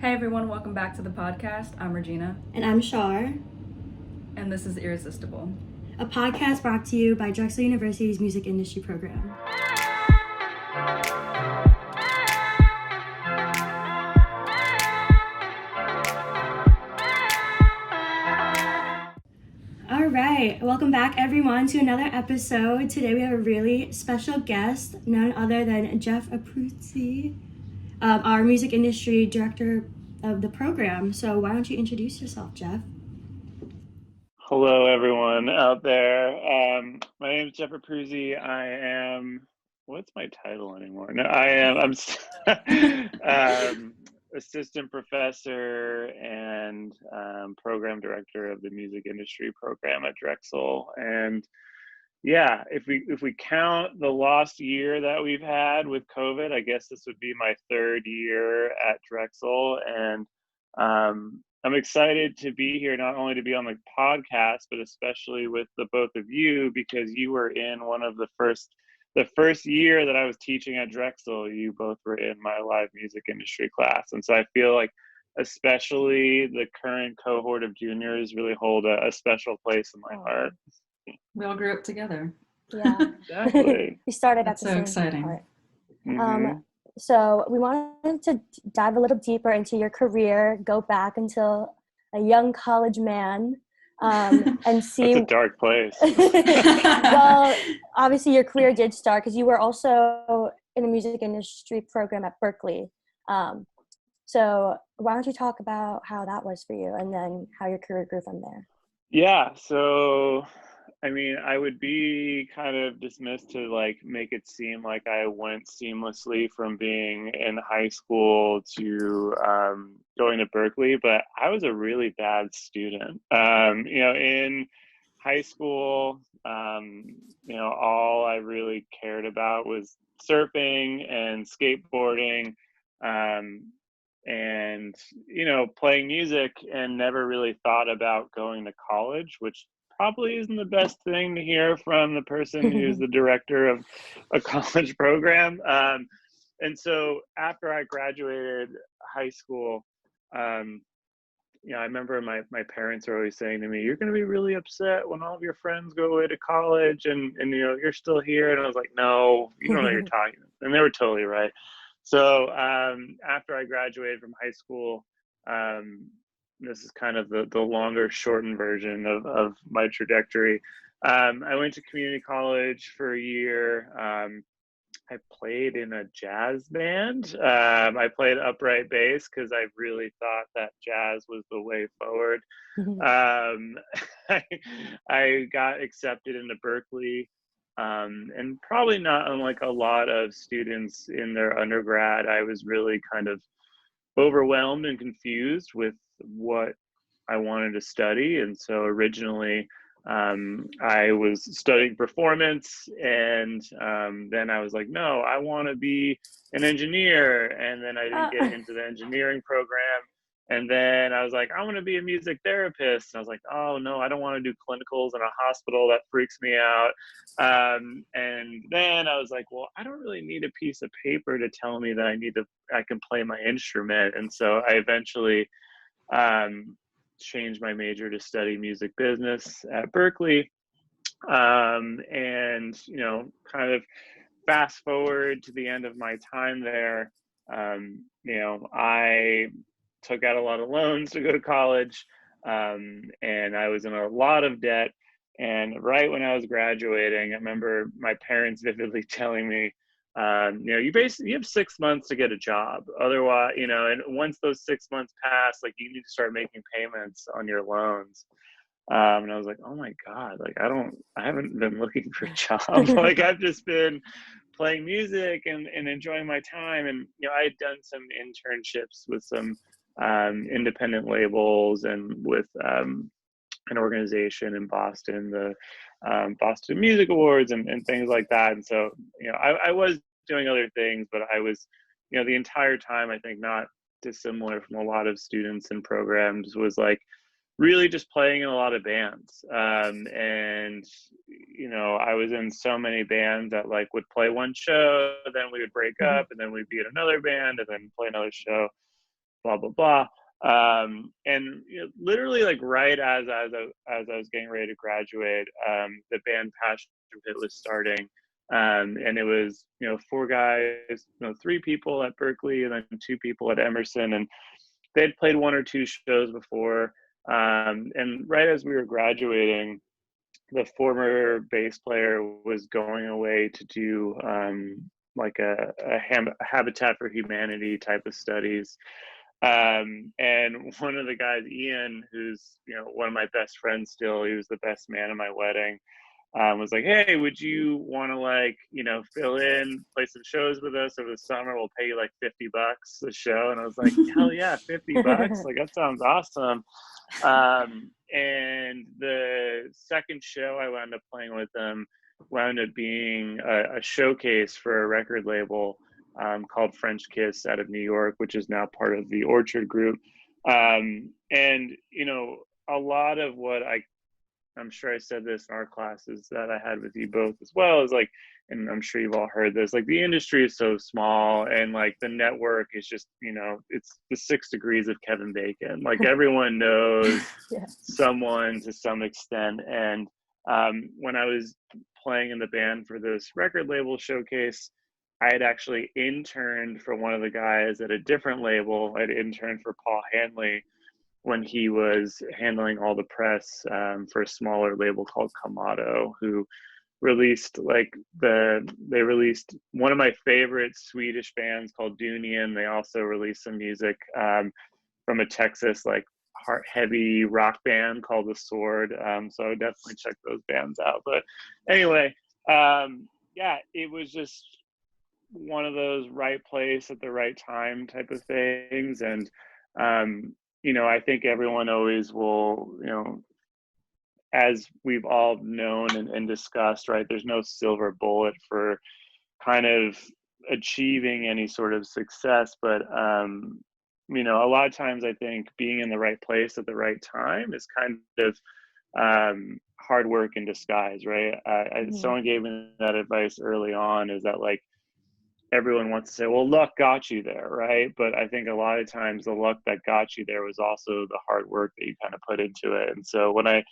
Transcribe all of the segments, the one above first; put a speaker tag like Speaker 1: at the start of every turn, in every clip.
Speaker 1: Hey everyone, welcome back to the podcast. I'm Regina.
Speaker 2: And I'm Shar,
Speaker 1: And this is Irresistible,
Speaker 2: a podcast brought to you by Drexel University's music industry program. All right, welcome back everyone to another episode. Today we have a really special guest, none other than Jeff Apruzzese, our music industry director of the program. So why don't you introduce yourself, Jeff?
Speaker 3: Hello, everyone out there. My name is Jeff Apruzzese. What's my title anymore? No, I'm assistant professor and program director of the music industry program at Drexel. And yeah, if we count the lost year that we've had with COVID, I guess this would be my third year at Drexel. And I'm excited to be here, not only to be on the podcast, but especially with the both of you, because you were in one of the first year that I was teaching at Drexel. You both were in my live music industry class. And so I feel like especially the current cohort of juniors really hold a special place in my heart.
Speaker 1: We all grew up together.
Speaker 2: Yeah,
Speaker 3: Exactly.
Speaker 2: we started
Speaker 1: That's
Speaker 2: at the
Speaker 1: so
Speaker 2: same
Speaker 1: exciting.
Speaker 2: part.
Speaker 3: Mhm.
Speaker 2: So we wanted to dive a little deeper into your career, go back until a young college man, and see.
Speaker 3: That's a dark place.
Speaker 2: Well, obviously your career did start because you were also in the music industry program at Berkeley. So why don't you talk about how that was for you and then how your career grew from there?
Speaker 3: Yeah, so I mean, I would be kind of dismissed to like make it seem like I went seamlessly from being in high school to going to Berkeley, but I was a really bad student. In high school, all I really cared about was surfing and skateboarding. Um, and playing music, and never really thought about going to college, which probably isn't the best thing to hear from the person who's the director of a college program. And so after I graduated high school, I remember my parents are always saying to me, "You're going to be really upset when all of your friends go away to college, and you're still here." And I was like, "No, you don't know what you're talking about." And they were totally right. So after I graduated from high school, this is kind of the longer shortened version of my trajectory. I went to community college for a year. I played in a jazz band. I played upright bass because I really thought that jazz was the way forward. I, I got accepted into Berkeley, and probably not unlike a lot of students in their undergrad, I was really kind of overwhelmed and confused with what I wanted to study. And so originally, I was studying performance, and then I was like, no, I want to be an engineer. And then I didn't get into the engineering program. And then I was like, I want to be a music therapist. And I was like, oh no, I don't want to do clinicals in a hospital. That freaks me out. And then I was like, well, I don't really need a piece of paper to tell me that I can play my instrument. And so I eventually changed my major to study music business at Berkeley. And kind of fast forward to the end of my time there, I took out a lot of loans to go to college, and I was in a lot of debt. And right when I was graduating, I remember my parents vividly telling me, you have 6 months to get a job. Otherwise, and once those 6 months pass, like you need to start making payments on your loans. And I was like, oh my God, like I haven't been looking for a job. Like I've just been playing music and enjoying my time. And, I had done some internships with some independent labels and with an organization in Boston, the Boston Music Awards and things like that. And so, I was doing other things, but I was, the entire time, I think not dissimilar from a lot of students and programs, was like really just playing in a lot of bands. And, I was in so many bands that like would play one show, then we would break up, and then we'd be in another band and then play another show. blah blah blah. And literally like right as I was getting ready to graduate, the band Passion Pit was starting. And it was, 4 guys, 3 people at Berkeley and then 2 people at Emerson, and they'd played 1 or 2 shows before. And right as we were graduating, the former bass player was going away to do like a Habitat for Humanity type of studies. And one of the guys, Ian, who's one of my best friends still, he was the best man at my wedding, was like, hey, would you want to fill in, play some shows with us over the summer? We'll pay you like $50 a show. And I was like, hell yeah, $50. Like, that sounds awesome. And the second show I wound up playing with them wound up being a showcase for a record label called French Kiss out of New York, which is now part of the Orchard Group. And a lot of what I'm sure I said this in our classes that I had with you both as well, is like, and I'm sure you've all heard this, like the industry is so small and like the network is just, it's the 6 degrees of Kevin Bacon. Like everyone knows someone to some extent. And when I was playing in the band for this record label showcase, I had actually interned for one of the guys at a different label. I'd interned for Paul Hanley when he was handling all the press for a smaller label called Kamado, who released they released one of my favorite Swedish bands called Dunian. They also released some music from a Texas heavy rock band called The Sword. So I would definitely check those bands out. But anyway, it was just one of those right place at the right time type of things. And I think everyone always will, as we've all known and discussed, right, there's no silver bullet for kind of achieving any sort of success. But, a lot of times I think being in the right place at the right time is kind of hard work in disguise, right? Someone gave me that advice early on, is that like, everyone wants to say, well, luck got you there, right? But I think a lot of times the luck that got you there was also the hard work that you kind of put into it. And so when I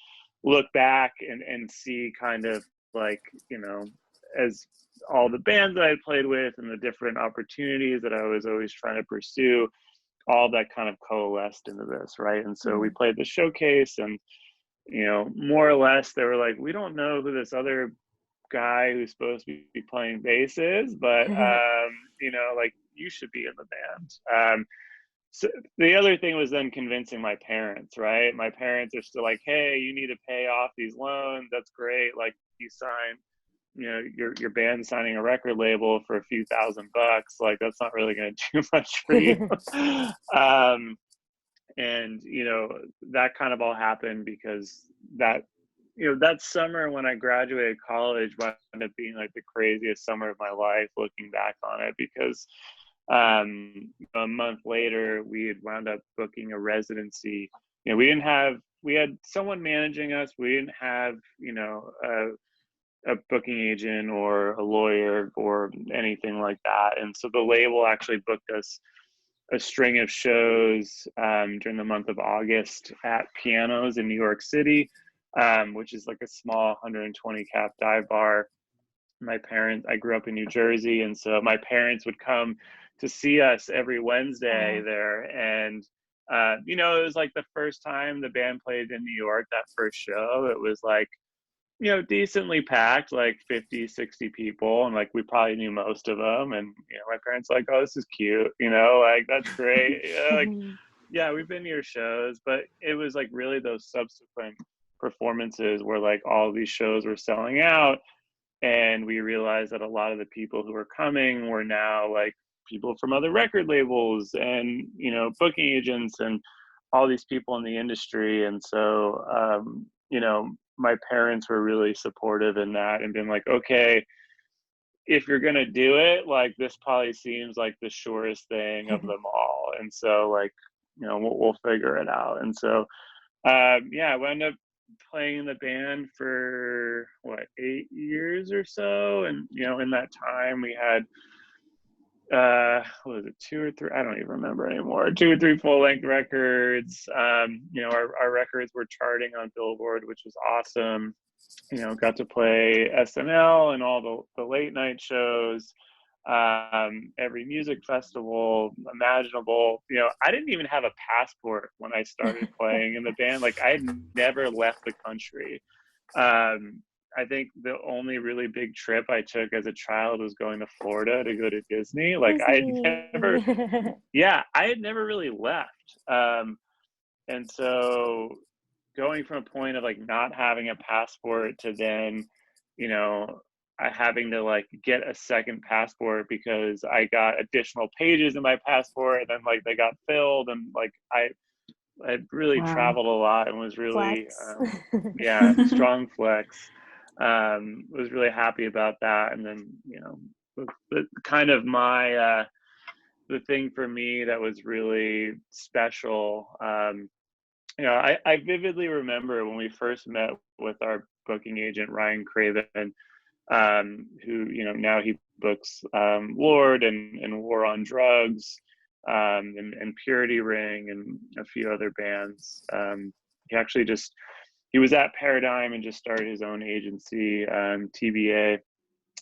Speaker 3: look back and see kind of like, as all the bands that I played with and the different opportunities that I was always trying to pursue, all that kind of coalesced into this, right? And so we played the showcase, and, more or less they were like, we don't know who this other guy who's supposed to be playing bass is, but like, you should be in the band. So the other thing was then convincing my parents, right? My parents are still like, hey, you need to pay off these loans. That's great. Like, you sign, your band signing a record label for a few $1,000. Like, that's not really going to do much for you. And that kind of all happened because that summer when I graduated college wound up being like the craziest summer of my life, looking back on it, because a month later we had wound up booking a residency. We had someone managing us. We didn't have a booking agent or a lawyer or anything like that. And so the label actually booked us a string of shows during the month of August at Pianos in New York City, which is like a small 120 cap dive bar. I grew up in New Jersey, and so my parents would come to see us every Wednesday there. And it was like the first time the band played in New York, that first show. It was like, decently packed, like 50, 60 people. And like, we probably knew most of them. And, my parents were like, oh, this is cute. Like, that's great. Yeah, we've been to your shows. But it was like really those subsequent performances where like all these shows were selling out. And we realized that a lot of the people who were coming were now like people from other record labels and, booking agents and all these people in the industry. And so, my parents were really supportive in that and been like, okay, if you're going to do it, like, this probably seems like the surest thing of them all. And so like, we'll figure it out. And so, I wound up playing in the band for 8 years or so. And, in that time we had what was it, two or three? I don't even remember anymore. Two or three full-length records. Our records were charting on Billboard, which was awesome. Got to play SNL and all the late night shows, every music festival imaginable. I didn't even have a passport when I started playing in the band. Like, I had never left the country. I think the only really big trip I took as a child was going to Florida to go to Disney. Like, I had never really left. And so going from a point of like not having a passport to then, having to like get a second passport because I got additional pages in my passport, and then like they got filled, and like I really traveled a lot and was really strong flex. Was really happy about that. And then the kind of my the thing for me that was really special, I vividly remember when we first met with our booking agent Ryan Craven, who now he books Lord and War on Drugs, and Purity Ring and a few other bands. He was at Paradigm and just started his own agency, TBA.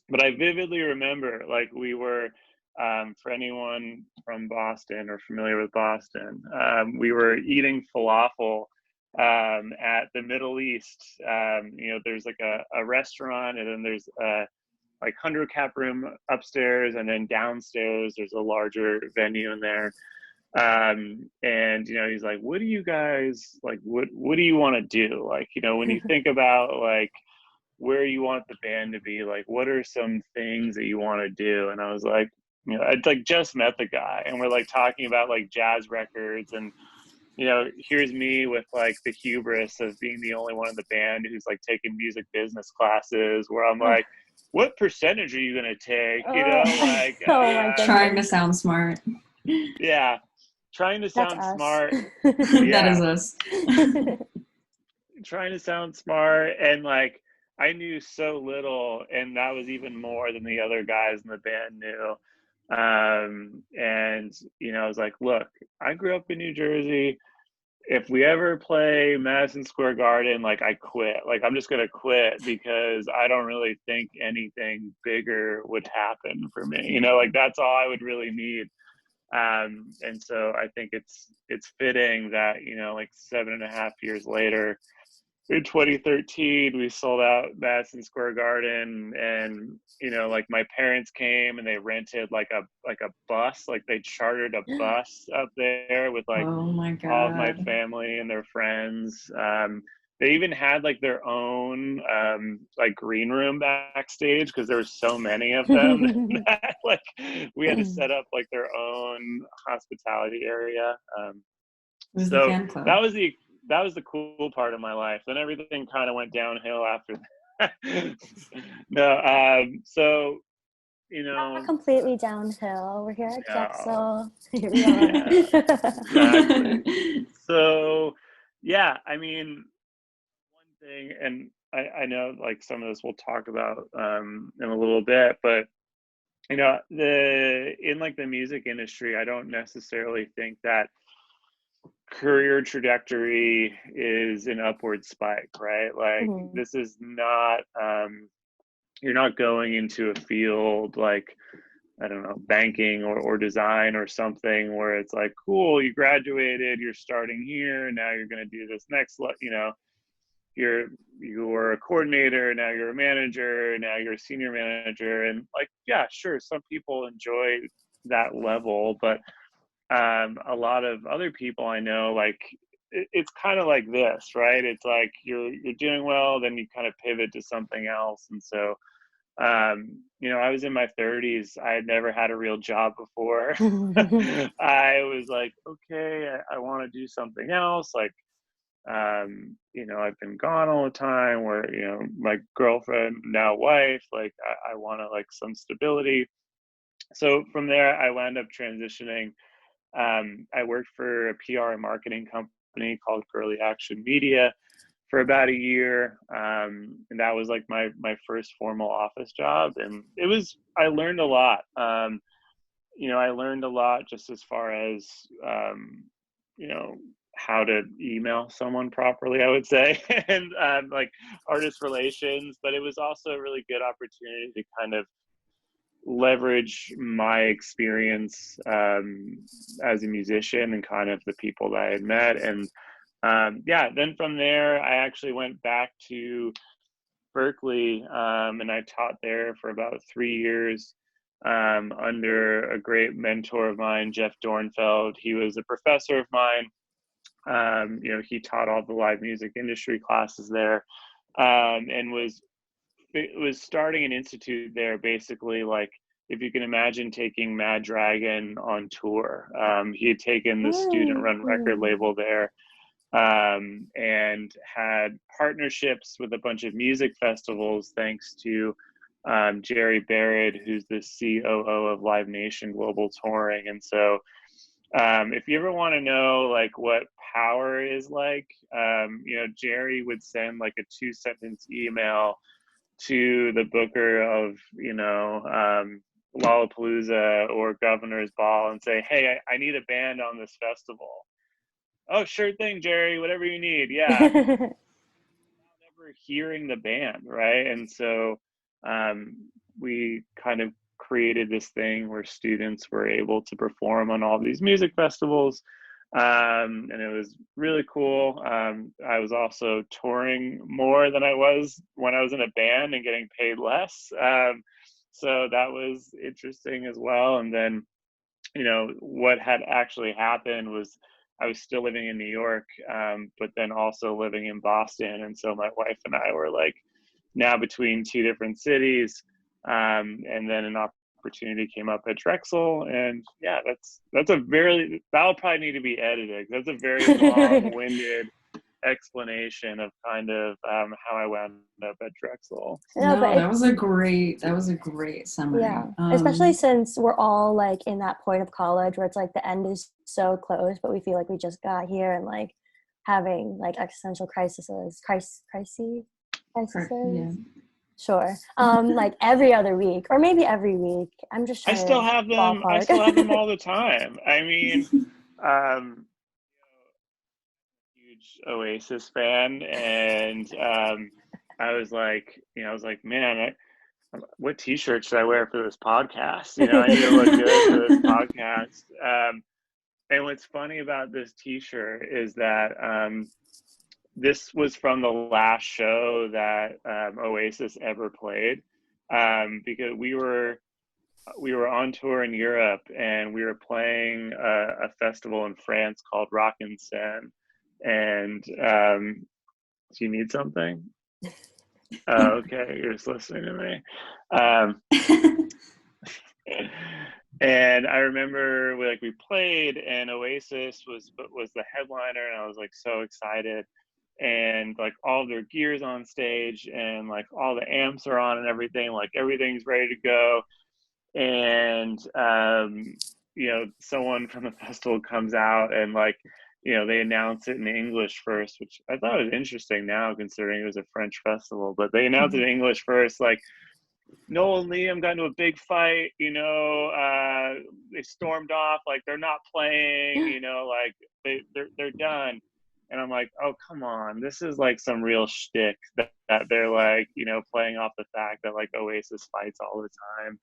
Speaker 3: But I vividly remember, like, we were, for anyone from Boston or familiar with Boston, we were eating falafel at the Middle East. There's like a restaurant, and then there's like 100 cap room upstairs, and then downstairs there's a larger venue in there. And he's like, what do you guys like, what do you want to do, like, when you think about like where you want the band to be, like what are some things that you want to do? And I was like, I'd like just met the guy, and we're like talking about like jazz records, and here's me with like the hubris of being the only one in the band who's like taking music business classes, where I'm like, what percentage are you going to take? Like,
Speaker 1: trying to sound smart.
Speaker 3: Yeah. Trying to sound smart.
Speaker 1: That is us.
Speaker 3: Trying to sound smart. And like, I knew so little, and that was even more than the other guys in the band knew. And I was like, look, I grew up in New Jersey. If we ever play Madison Square Garden, like, I quit. Like, I'm just going to quit because I don't really think anything bigger would happen for me. Like, that's all I would really need. And so I think it's fitting that, like 7.5 years later, in 2013, we sold out Madison Square Garden, and like my parents came and they rented like a bus, like they chartered a bus up there with like all of my family and their friends. They even had like their own like green room backstage because there were so many of them that like we had to set up like their own hospitality area. So that was the cool part of my life. Then everything kind of went downhill after that. No, so
Speaker 4: not completely downhill. We're here at Drexel. Here we
Speaker 3: are. Exactly. So yeah, I mean, one thing, and I know like some of this we'll talk about in a little bit, but in like the music industry, I don't necessarily think that career trajectory is an upward spike, right? Like, this is not, you're not going into a field like, I don't know, banking or design or something where it's like, cool, you graduated, you're starting here, now you're going to do this next, you were a coordinator, now you're a manager, now you're a senior manager. And like, yeah, sure, some people enjoy that level, but a lot of other people I know, like, it's kind of like this, right? It's like you're doing well, then you kind of pivot to something else. And so, I was in my 30s. I had never had a real job before. I was like, okay, I want to do something else. Like, I've been gone all the time, where, my girlfriend, now wife, like, I want to like some stability. So from there, I wound up transitioning. I worked for a PR and marketing company called Girly Action Media for about a year. And that was like my first formal office job. And I learned a lot. I learned a lot just as far as, how to email someone properly, I would say, and like artist relations. But it was also a really good opportunity to kind of leverage my experience as a musician and kind of the people that I had met. And then from there, I actually went back to Berkeley, and I taught there for about 3 years under a great mentor of mine, Jeff Dornfeld. He was a professor of mine. He taught all the live music industry classes there, and was starting an institute there, basically, like, if you can imagine taking Mad Dragon on tour. He had taken the student-run record label there, and had partnerships with a bunch of music festivals, thanks to Jerry Barrett, who's the COO of Live Nation Global Touring. And so if you ever want to know like what power is like, Jerry would send like a 2-sentence email to the booker of, Lollapalooza or Governor's Ball and say, hey, I need a band on this festival. Oh, sure thing, Jerry, whatever you need. Yeah. Without ever hearing the band, right? And so we kind of created this thing where students were able to perform on all these music festivals. And it was really cool. I was also touring more than I was when I was in a band and getting paid less. So that was interesting as well. And then, what had actually happened was I was still living in New York, but then also living in Boston. And so my wife and I were like now between 2 different cities. And then an opportunity came up at Drexel, and yeah, that'll probably need to be edited. That's a very long-winded explanation of kind of how I wound up at Drexel.
Speaker 1: No, that was a great summary.
Speaker 4: Yeah, especially since we're all like in that point of college where it's like the end is so close, but we feel like we just got here and like having like existential crises.
Speaker 1: Yeah.
Speaker 4: Sure. Like every other week or maybe every week. I'm just trying
Speaker 3: I still have them.
Speaker 4: ballpark.
Speaker 3: I still have them all the time. I mean, huge Oasis fan, and I was like, man, what T-shirt should I wear for this podcast? I need to look good for this podcast. And what's funny about this T-shirt is that this was from the last show that Oasis ever played, because we were on tour in Europe, and we were playing a festival in France called Rock and Seine. And do you need something? Oh, okay, you're just listening to me. And I remember we played, and Oasis was the headliner, and I was like so excited. And like all their gear's on stage, and like all the amps are on and everything, like everything's ready to go. And someone from the festival comes out, and like they announce it in English first, which I thought was interesting now considering it was a French festival. But they announced it in English first, like Noel and Liam got into a big fight, they stormed off, like they're not playing, like they're done. And I'm like, oh, come on, this is like some real shtick that they're like, playing off the fact that like Oasis fights all the time.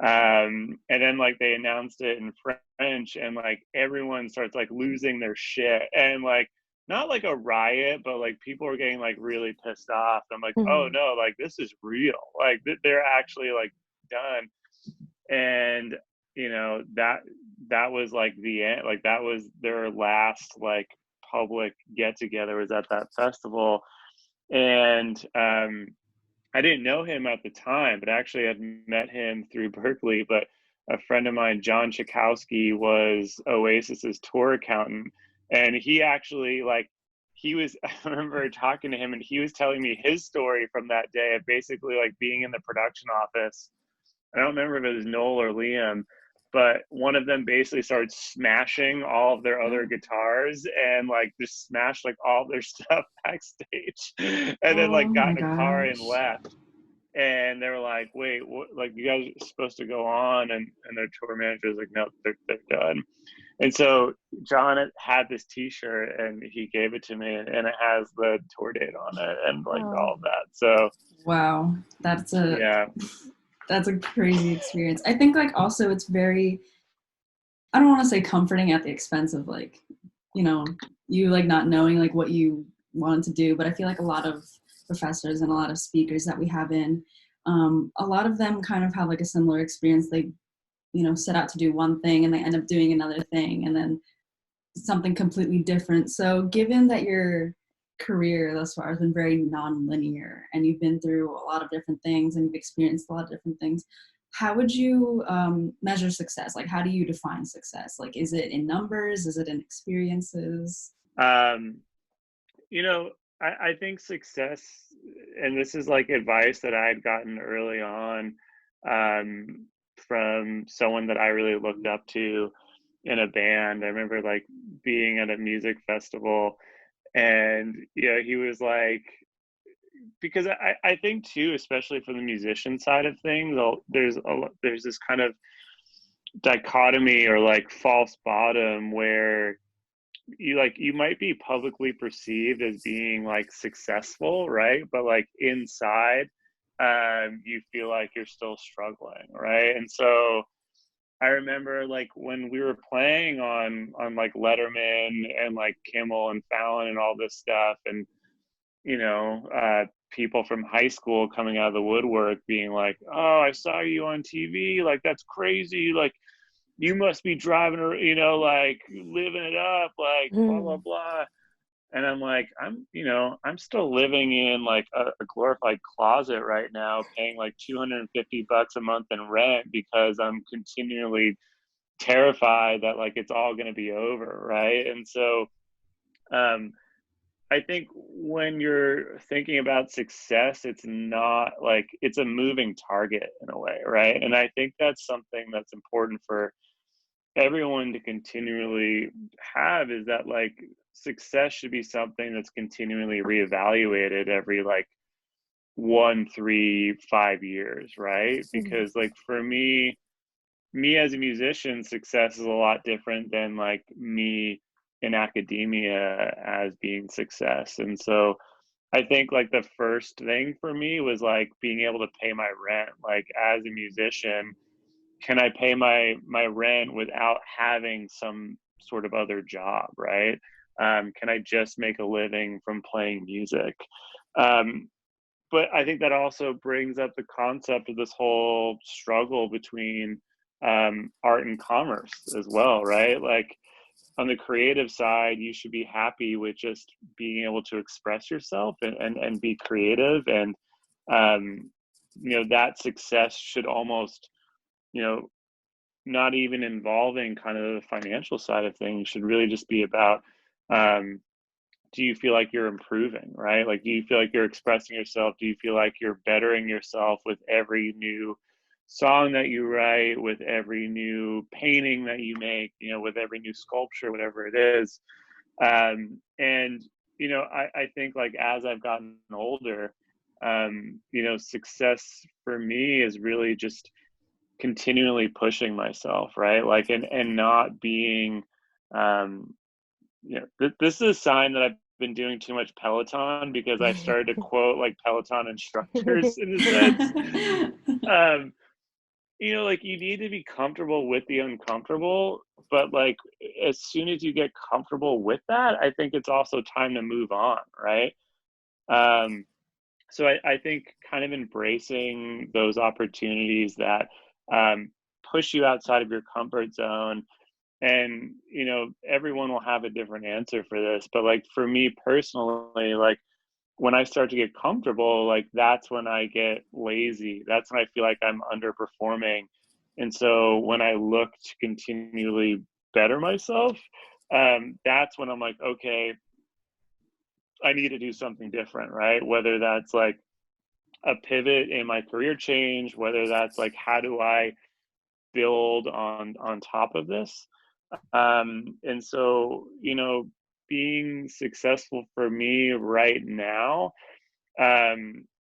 Speaker 3: And then like they announced it in French, and like everyone starts like losing their shit, and like not like a riot, but like people were getting like really pissed off. I'm like, oh no, like this is real, like they're actually like done. And that was like the end, like that was their last like public get together, was at that festival. And I didn't know him at the time, but actually I'd met him through Berkeley. But a friend of mine, John Chakowski, was Oasis's tour accountant. And he actually I remember talking to him, and he was telling me his story from that day of basically like being in the production office. I don't remember if it was Noel or Liam, but one of them basically started smashing all of their other guitars, and like just smashed like all their stuff backstage, and then like got in a car and left. and they were like, wait, what, like you guys are supposed to go on, and their tour manager was like, no, they're done. And so John had this T-shirt, and he gave it to me, and it has the tour date on it, and like all of that. So
Speaker 1: wow, that's a crazy experience. I think like also it's very, I don't want to say comforting at the expense of like, you know, you like not knowing like what you wanted to do, but I feel like a lot of professors and a lot of speakers that we have in, a lot of them kind of have like a similar experience. They, you know, set out to do one thing and they end up doing another thing and then something completely different. So given that your career thus far has been very non-linear and you've been through a lot of different things and you've experienced a lot of different things, how would you measure success? Like, how do you define success? Like, is it in numbers? Is it in experiences?
Speaker 3: You know, I think success, and this is like advice that I had gotten early on from someone that I really looked up to in a band. I remember like being at a music festival, and he was like, because I think too, especially for the musician side of things, there's this kind of dichotomy or like false bottom where you might be publicly perceived as being like successful, right? But like inside, you feel like you're still struggling, right? And so I remember like when we were playing on like Letterman and like Kimmel and Fallon and all this stuff, and people from high school coming out of the woodwork being like, "Oh, I saw you on TV, like that's crazy, like you must be driving, like living it up, like blah blah blah." And I'm like, I'm still living in like a glorified closet right now, paying like $250 a month in rent because I'm continually terrified that like it's all going to be over, right? And so I think when you're thinking about success, it's not like it's a moving target in a way, right? And I think that's something that's important for everyone to continually have, is that like success should be something that's continually reevaluated every like 1, 3, 5 years, right? Because like for me as a musician, success is a lot different than like me in academia as being success. And so I think like the first thing for me was like being able to pay my rent. Like as a musician, can I pay my rent without having some sort of other job, right? Can I just make a living from playing music? But I think that also brings up the concept of this whole struggle between art and commerce as well, right? Like on the creative side, you should be happy with just being able to express yourself and be creative. And, that success should almost, not even involving kind of the financial side of things, should really just be about, do you feel like you're improving, right? Like, do you feel like you're expressing yourself? Do you feel like you're bettering yourself with every new song that you write, with every new painting that you make, with every new sculpture, whatever it is? And, I think like as I've gotten older, success for me is really just continually pushing myself, right? Like, and not being, this is a sign that I've been doing too much Peloton, because I started to quote like Peloton instructors in a sense. Like you need to be comfortable with the uncomfortable, but like as soon as you get comfortable with that, I think it's also time to move on, right? So I think kind of embracing those opportunities that push you outside of your comfort zone. And everyone will have a different answer for this, but like for me personally, like when I start to get comfortable, like that's when I get lazy. That's when I feel like I'm underperforming. And so when I look to continually better myself, that's when I'm like, okay, I need to do something different, right? Whether that's like a pivot in my career change, whether that's like, how do I build on top of this? And so, being successful for me right now,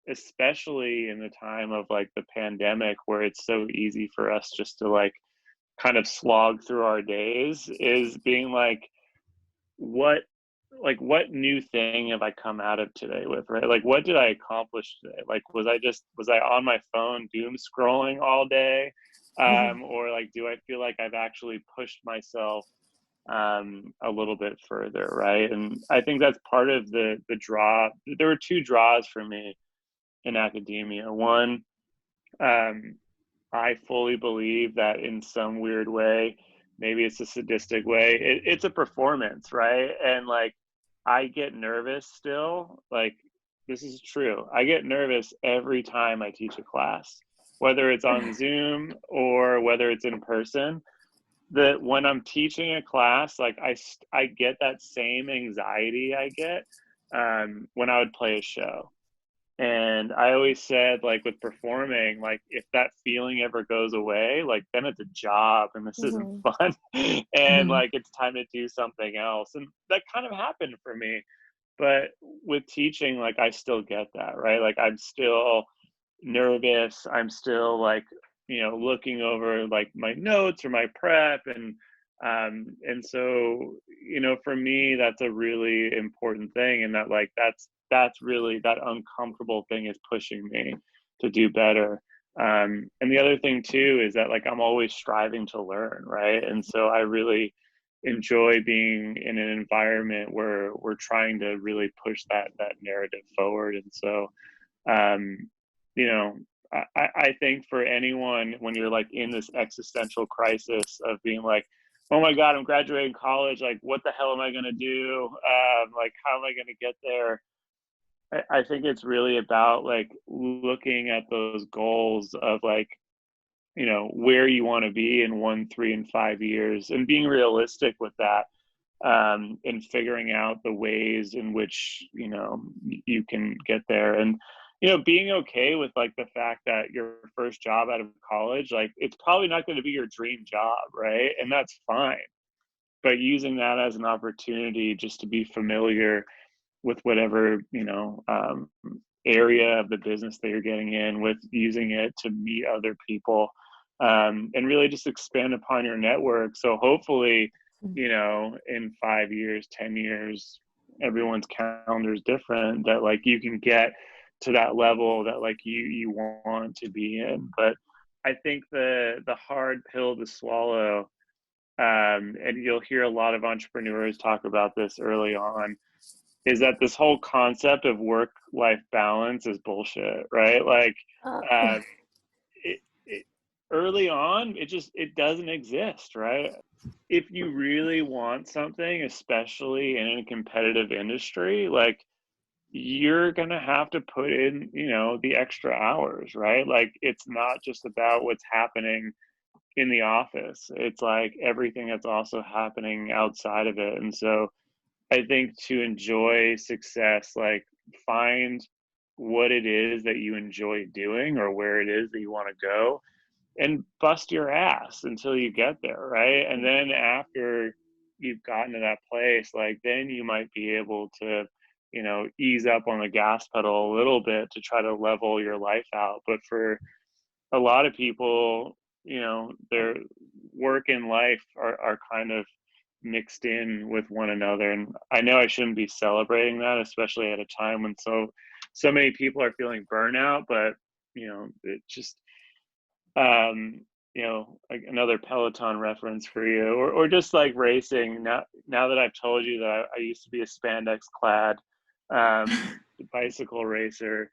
Speaker 3: especially in the time of like the pandemic, where it's so easy for us just to like kind of slog through our days, is being what what new thing have I come out of today with, right? Like, what did I accomplish today? Like, was I on my phone doom scrolling all day? Or like, do I feel like I've actually pushed myself a little bit further, right? And I think that's part of the draw. There were two draws for me in academia. One, I fully believe that in some weird way, maybe it's a sadistic way, it's a performance, right? And like, I get nervous still. Like, this is true. I get nervous every time I teach a class, whether it's on Zoom or whether it's in person. That when I'm teaching a class, like I get that same anxiety I get when I would play a show. And I always said, like, with performing, like, if that feeling ever goes away, like, then it's a job and this isn't fun. And like, it's time to do something else. And that kind of happened for me. But with teaching, like, I still get that, right? Like, I'm still nervous. I'm still like, looking over like my notes or my prep. And so, for me, that's a really important thing. And that, like, that's really, that uncomfortable thing is pushing me to do better. And the other thing too is that, like, I'm always striving to learn, right? And so I really enjoy being in an environment where we're trying to really push that narrative forward. And so I think for anyone, when you're like in this existential crisis of being like, oh my God, I'm graduating college, like, what the hell am I going to do? Like, how am I going to get there? I think it's really about like looking at those goals of like, where you want to be in 1, 3, and 5 years, and being realistic with that, and figuring out the ways in which, you can get there. And, being okay with like the fact that your first job out of college, like, it's probably not going to be your dream job, right? And that's fine. But using that as an opportunity just to be familiar with whatever, area of the business that you're getting in, with using it to meet other people, and really just expand upon your network. So hopefully, in 5 years, 10 years, everyone's calendar is different, that like you can get to that level that like you want to be in. But I think the hard pill to swallow, and you'll hear a lot of entrepreneurs talk about this early on, is that this whole concept of work-life balance is bullshit, right? Like, early on, it doesn't exist, right? If you really want something, especially in a competitive industry, like, you're going to have to put in, the extra hours, right? Like, it's not just about what's happening in the office. It's like everything that's also happening outside of it. And so I think to enjoy success, like, find what it is that you enjoy doing or where it is that you want to go, and bust your ass until you get there, right? And then after you've gotten to that place, like, then you might be able to, ease up on the gas pedal a little bit to try to level your life out. But for a lot of people, their work and life are kind of mixed in with one another. And I know I shouldn't be celebrating that, especially at a time when so many people are feeling burnout, but it just, like another Peloton reference for you, or just like racing. Now that I've told you that I used to be a spandex clad bicycle racer,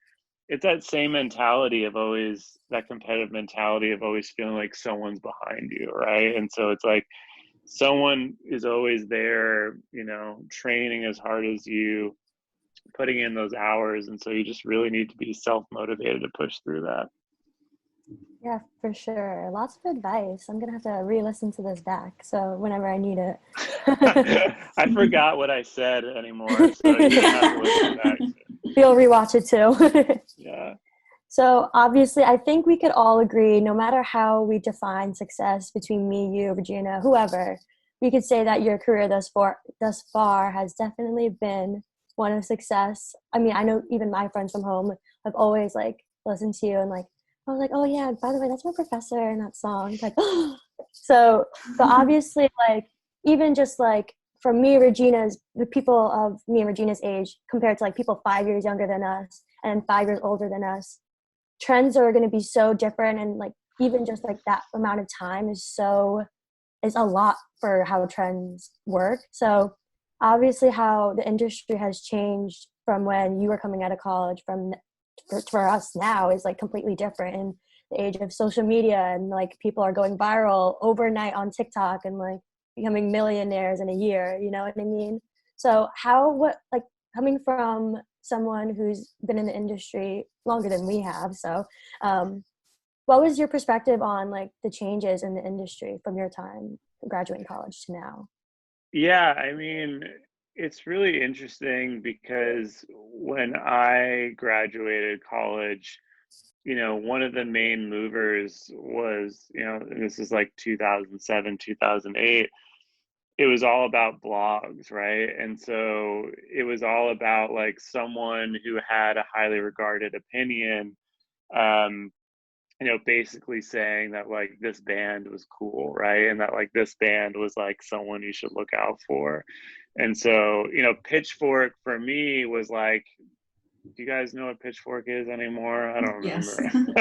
Speaker 3: it's that same mentality of always, that competitive mentality of always feeling like someone's behind you, right? And so it's like someone is always there, training as hard as you, putting in those hours. And so you just really need to be self-motivated to push through that.
Speaker 4: Yeah, for sure. Lots of advice. I'm gonna have to re-listen to this back, so whenever I need it.
Speaker 3: I forgot what I said anymore, so you're gonna have to listen back.
Speaker 4: You'll rewatch it too.
Speaker 3: Yeah.
Speaker 4: So obviously, I think we could all agree, no matter how we define success between me, you, Regina, whoever, we could say that your career thus far has definitely been one of success. I mean, I know even my friends from home have always like listened to you and like, I was like, oh yeah, by the way, that's my professor in that song. Like, so, but obviously, like, even just like from the people of me and Regina's age compared to like people 5 years younger than us and 5 years older than us, trends are going to be so different. And like, even just like that amount of time is a lot for how trends work. So obviously how the industry has changed from when you were coming out of college for us now is like completely different in the age of social media, and like people are going viral overnight on TikTok and like becoming millionaires in a year, you know what I mean? So coming from someone who's been in the industry longer than we have, so what was your perspective on like the changes in the industry from your time graduating college to now?
Speaker 3: Yeah, I mean, it's really interesting because when I graduated college, one of the main movers was, this is like 2007, 2008. It was all about blogs, right? And so it was all about like someone who had a highly regarded opinion, um, basically saying that like this band was cool, right? And that like this band was like someone you should look out for. And so, Pitchfork for me was like, do you guys know what Pitchfork is anymore? I don't
Speaker 1: Yes.
Speaker 3: remember.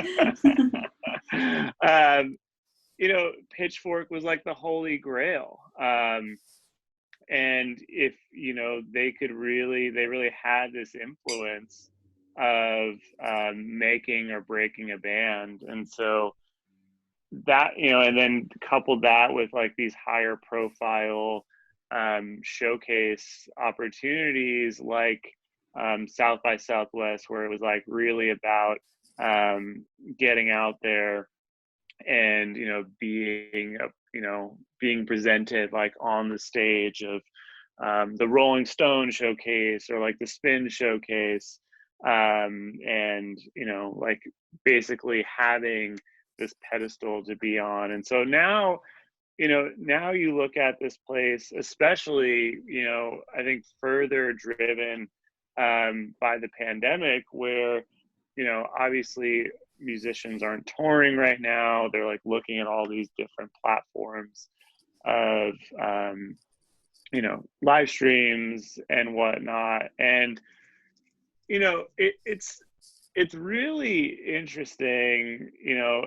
Speaker 3: Pitchfork was like the holy grail. And if, they really had this influence of making or breaking a band. And so that, and then couple that with like these higher profile showcase opportunities like South by Southwest, where it was like really about getting out there and being presented like on the stage of the Rolling Stone showcase or like the Spin showcase, and like basically having this pedestal to be on. And so now you look at this place, especially I think further driven by the pandemic, where obviously musicians aren't touring right now. They're like looking at all these different platforms of live streams and whatnot. And it's really interesting,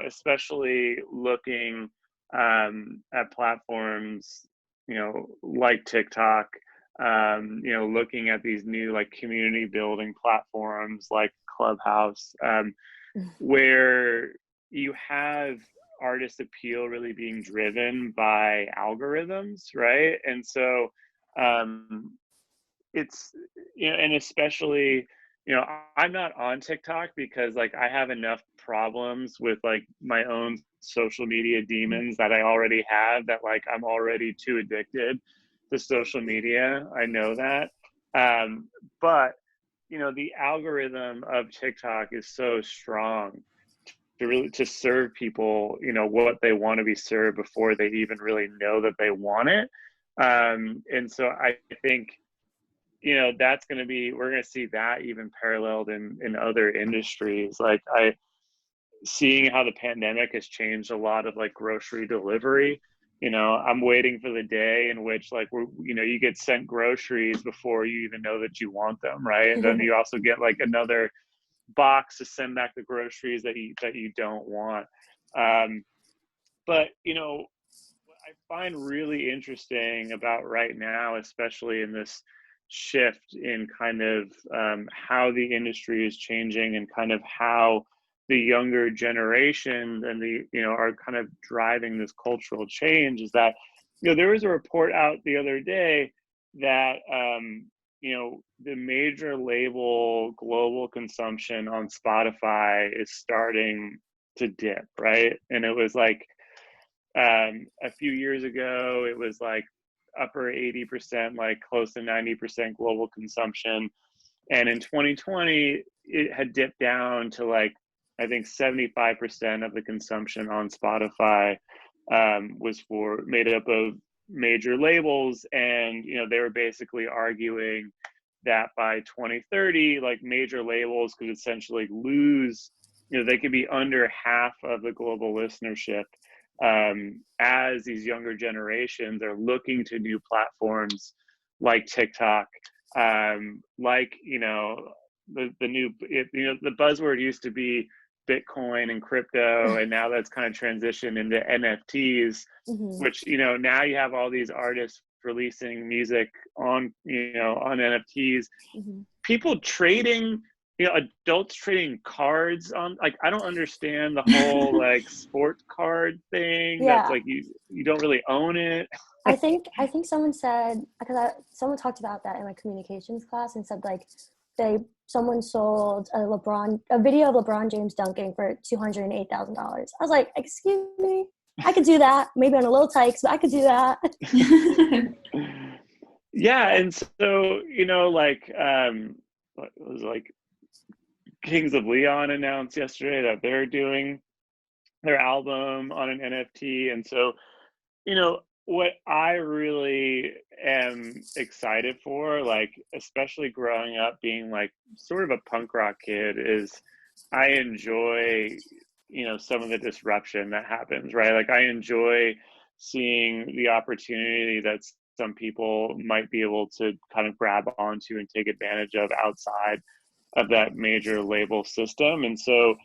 Speaker 3: especially looking at platforms like TikTok, looking at these new like community building platforms like Clubhouse, where you have artist appeal really being driven by algorithms, right? And so it's and especially I'm not on TikTok because like I have enough problems with like my own social media demons that I already have, that like I'm already too addicted to social media. I know that. But the algorithm of TikTok is so strong to serve people what they want to be served before they even really know that they want it. And so I think that's going to be, we're going to see that even paralleled in other industries. Like seeing how the pandemic has changed a lot of like grocery delivery. I'm waiting for the day in which like you get sent groceries before you even know that you want them, right? And then you also get like another box to send back the groceries that you don't want. But what I find really interesting about right now, especially in this shift in kind of how the industry is changing and kind of how the younger generation and are kind of driving this cultural change, is that there was a report out the other day that the major label global consumption on Spotify is starting to dip, right? And it was like a few years ago it was like upper 80%, like close to 90% global consumption, and in 2020 it had dipped down to like I think 75% of the consumption on Spotify was made up of major labels. And they were basically arguing that by 2030, like major labels could essentially lose, they could be under half of the global listenership, as these younger generations are looking to new platforms like TikTok, like, the new, the buzzword used to be Bitcoin and crypto, and now that's kind of transitioned into NFTs, which, now you have all these artists releasing music on, on NFTs, people trading, adults trading cards on, like, I don't understand the whole like sports card thing. That's like, you don't really own it.
Speaker 4: I think someone said, because someone talked about that in my communications class, and said like someone sold a video of LeBron James dunking for $208,000. I was like, excuse me, I could do that. Maybe on a little tykes, but I could do that.
Speaker 3: Yeah, and so, like, what was like Kings of Leon announced yesterday that they're doing their album on an NFT. And so, what I really am excited for, like, especially growing up being like sort of a punk rock kid, is I enjoy, some of the disruption that happens, right? Like, I enjoy seeing the opportunity that some people might be able to kind of grab onto and take advantage of outside of that major label system. And so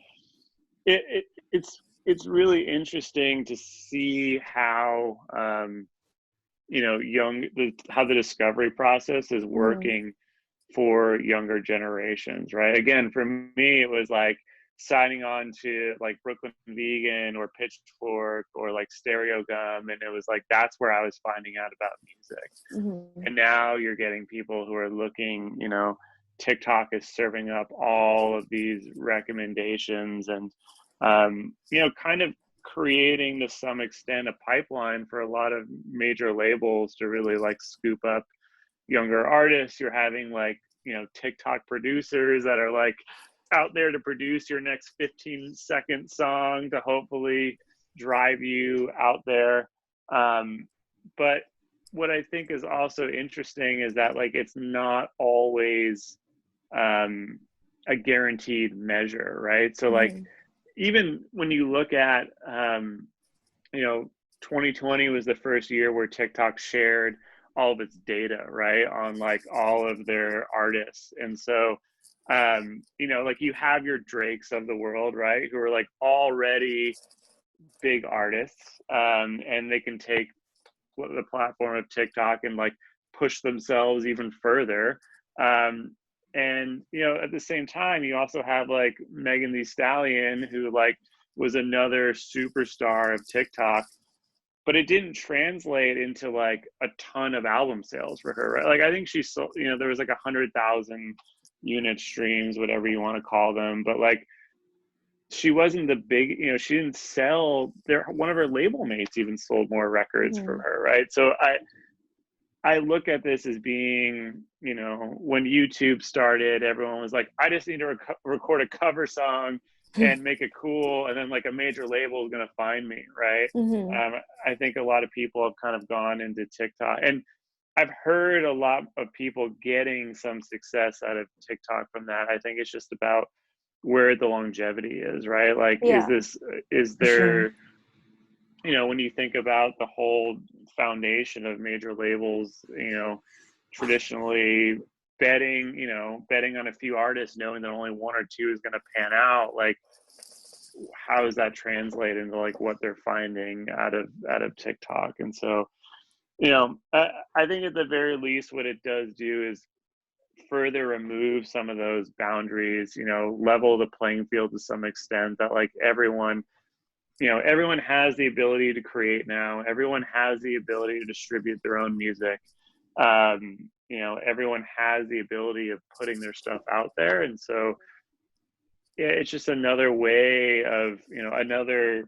Speaker 3: it's really interesting to see how, how the discovery process is working for younger generations, right? Again, for me, it was like signing on to like Brooklyn Vegan or Pitchfork or like Stereo Gum, and it was like, that's where I was finding out about music. And now you're getting people who are looking, TikTok is serving up all of these recommendations, and kind of creating, to some extent, a pipeline for a lot of major labels to really like scoop up younger artists. You're having like, TikTok producers that are like out there to produce your next 15-second song to hopefully drive you out there. But what I think is also interesting is that, like, it's not always a guaranteed measure, right? So like, even when you look at, 2020 was the first year where TikTok shared all of its data, right, on like all of their artists. And so, like, you have your Drakes of the world, right, who are like already big artists, and they can take the platform of TikTok and like push themselves even further. And, at the same time, you also have like Megan Thee Stallion, who like was another superstar of TikTok, but it didn't translate into like a ton of album sales for her, right? Like, I think she sold, there was like 100,000 unit streams, whatever you want to call them, but like, she wasn't the big, she didn't sell there. One of her label mates even sold more records from her, right? So I look at this as being, when YouTube started, everyone was like, I just need to record a cover song and make it cool, and then like a major label is going to find me, right? I think a lot of people have kind of gone into TikTok, and I've heard a lot of people getting some success out of TikTok from that. I think it's just about where the longevity is, right? Like, is there, when you think about the whole foundation of major labels, traditionally betting on a few artists, knowing that only one or two is going to pan out, like, how does that translate into like what they're finding out of TikTok? And so, I think at the very least, what it does do is further remove some of those boundaries, level the playing field to some extent, that like everyone has the ability to create now. Everyone has the ability to distribute their own music. Everyone has the ability of putting their stuff out there. And so, it's just another way of, another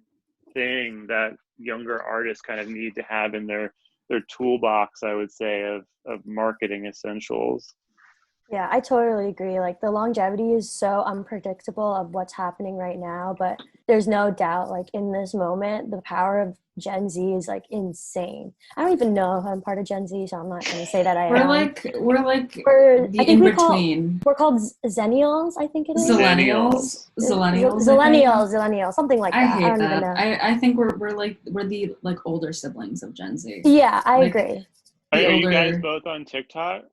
Speaker 3: thing that younger artists kind of need to have in their toolbox, I would say, of marketing essentials.
Speaker 4: Yeah, I totally agree. Like the longevity is so unpredictable of what's happening right now, but there's no doubt like in this moment, the power of Gen Z is like insane. I don't even know if I'm part of Gen Z, so I'm not going to say that I
Speaker 1: We're
Speaker 4: am.
Speaker 1: like
Speaker 4: We're,
Speaker 1: the
Speaker 4: I think
Speaker 1: in
Speaker 4: we
Speaker 1: between.
Speaker 4: we're called Zennials, I think it is.
Speaker 1: Zillennials,
Speaker 4: Zillennials, something like
Speaker 1: I
Speaker 4: that. I
Speaker 1: hate
Speaker 4: don't even
Speaker 1: that.
Speaker 4: know.
Speaker 1: I think we're the like older siblings of Gen Z.
Speaker 4: Yeah, I
Speaker 1: Like,
Speaker 4: agree.
Speaker 3: Are
Speaker 1: the
Speaker 3: you guys
Speaker 1: older.
Speaker 3: both on TikTok?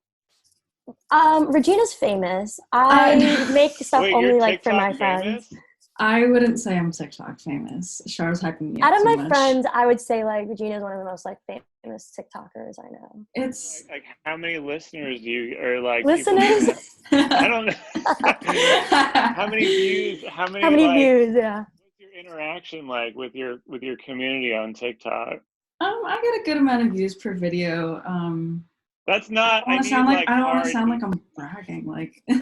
Speaker 4: Regina's famous. I make stuff
Speaker 3: Wait, you're
Speaker 4: only like for my
Speaker 3: TikTok
Speaker 4: friends.
Speaker 3: famous?
Speaker 1: I wouldn't say I'm TikTok famous. Char's hyping me up
Speaker 4: Out of
Speaker 1: too
Speaker 4: my
Speaker 1: much.
Speaker 4: friends, I would say like Regina's one of the most like famous TikTokers I know.
Speaker 1: It's
Speaker 3: Like how many listeners do you, or like
Speaker 4: Listeners?
Speaker 3: I don't know. How many views? How
Speaker 4: How
Speaker 3: many
Speaker 4: many
Speaker 3: like?
Speaker 4: views? Yeah.
Speaker 3: What's your interaction like with your community on TikTok?
Speaker 1: I get a good amount of views per video.
Speaker 3: That's not.
Speaker 1: I
Speaker 3: I
Speaker 1: don't
Speaker 3: need like
Speaker 1: want to
Speaker 3: hard.
Speaker 1: sound like I'm bragging. Like
Speaker 4: We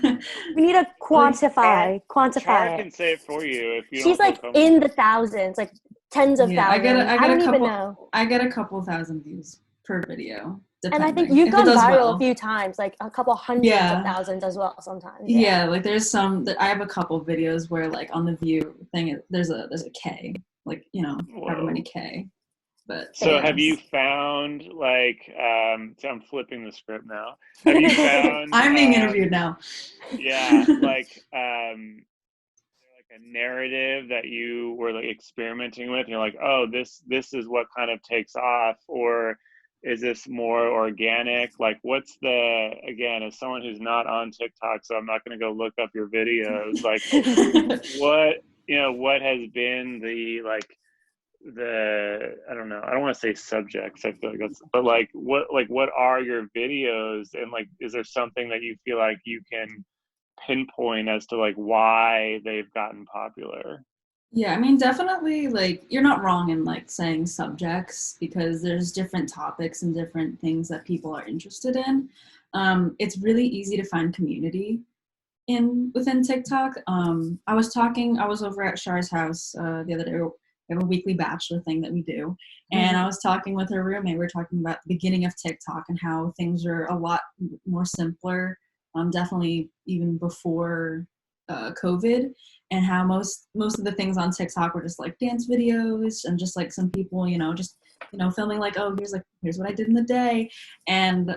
Speaker 4: need to
Speaker 3: Char
Speaker 4: quantify it.
Speaker 3: can say it for you if you
Speaker 4: She's
Speaker 3: don't feel
Speaker 4: like
Speaker 3: comfortable.
Speaker 4: in the thousands, like tens of
Speaker 1: yeah,
Speaker 4: thousands. I don't even
Speaker 1: couple.
Speaker 4: know.
Speaker 1: I get a couple thousand views per video,
Speaker 4: And I think
Speaker 1: depending.
Speaker 4: you've
Speaker 1: If it
Speaker 4: gone
Speaker 1: does
Speaker 4: viral
Speaker 1: well.
Speaker 4: a few times, like a couple hundreds of thousands as well sometimes.
Speaker 1: Yeah, like there's some that I have a couple videos where like on the view thing there's a K, like, you know, however many K. But
Speaker 3: so have you found like so I'm flipping the script now. Have you found
Speaker 1: I'm being interviewed now.
Speaker 3: Yeah, like a narrative that you were like experimenting with, and you're like, oh, this is what kind of takes off, or is this more organic? Like what's the, again, as someone who's not on TikTok, so I'm not going to go look up your videos, like what has been the like the, I don't know, I don't want to say subjects, I feel like that's, but like what are your videos, and like is there something that you feel like you can pinpoint as to like why they've gotten popular?
Speaker 1: Yeah, I mean, definitely, like, you're not wrong in like saying subjects, because there's different topics and different things that people are interested in. It's really easy to find community within TikTok. I was over at Char's house the other day. We have a weekly bachelor thing that we do, and I was talking with her roommate. We were talking about the beginning of TikTok and how things are a lot more simpler. Definitely even before COVID, and how most of the things on TikTok were just like dance videos and just like some people, filming like, oh, here's what I did in the day. And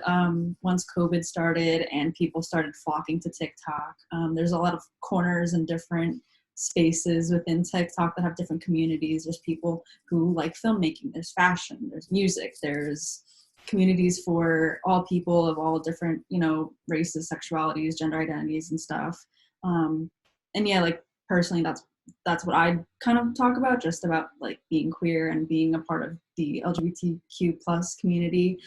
Speaker 1: once COVID started and people started flocking to TikTok, there's a lot of corners and different spaces within TikTok that have different communities. There's people who like filmmaking, there's fashion, there's music, there's communities for all people of all different, races, sexualities, gender identities and stuff. And yeah, like personally, that's what I kind of talk about, just about like being queer and being a part of the LGBTQ plus community,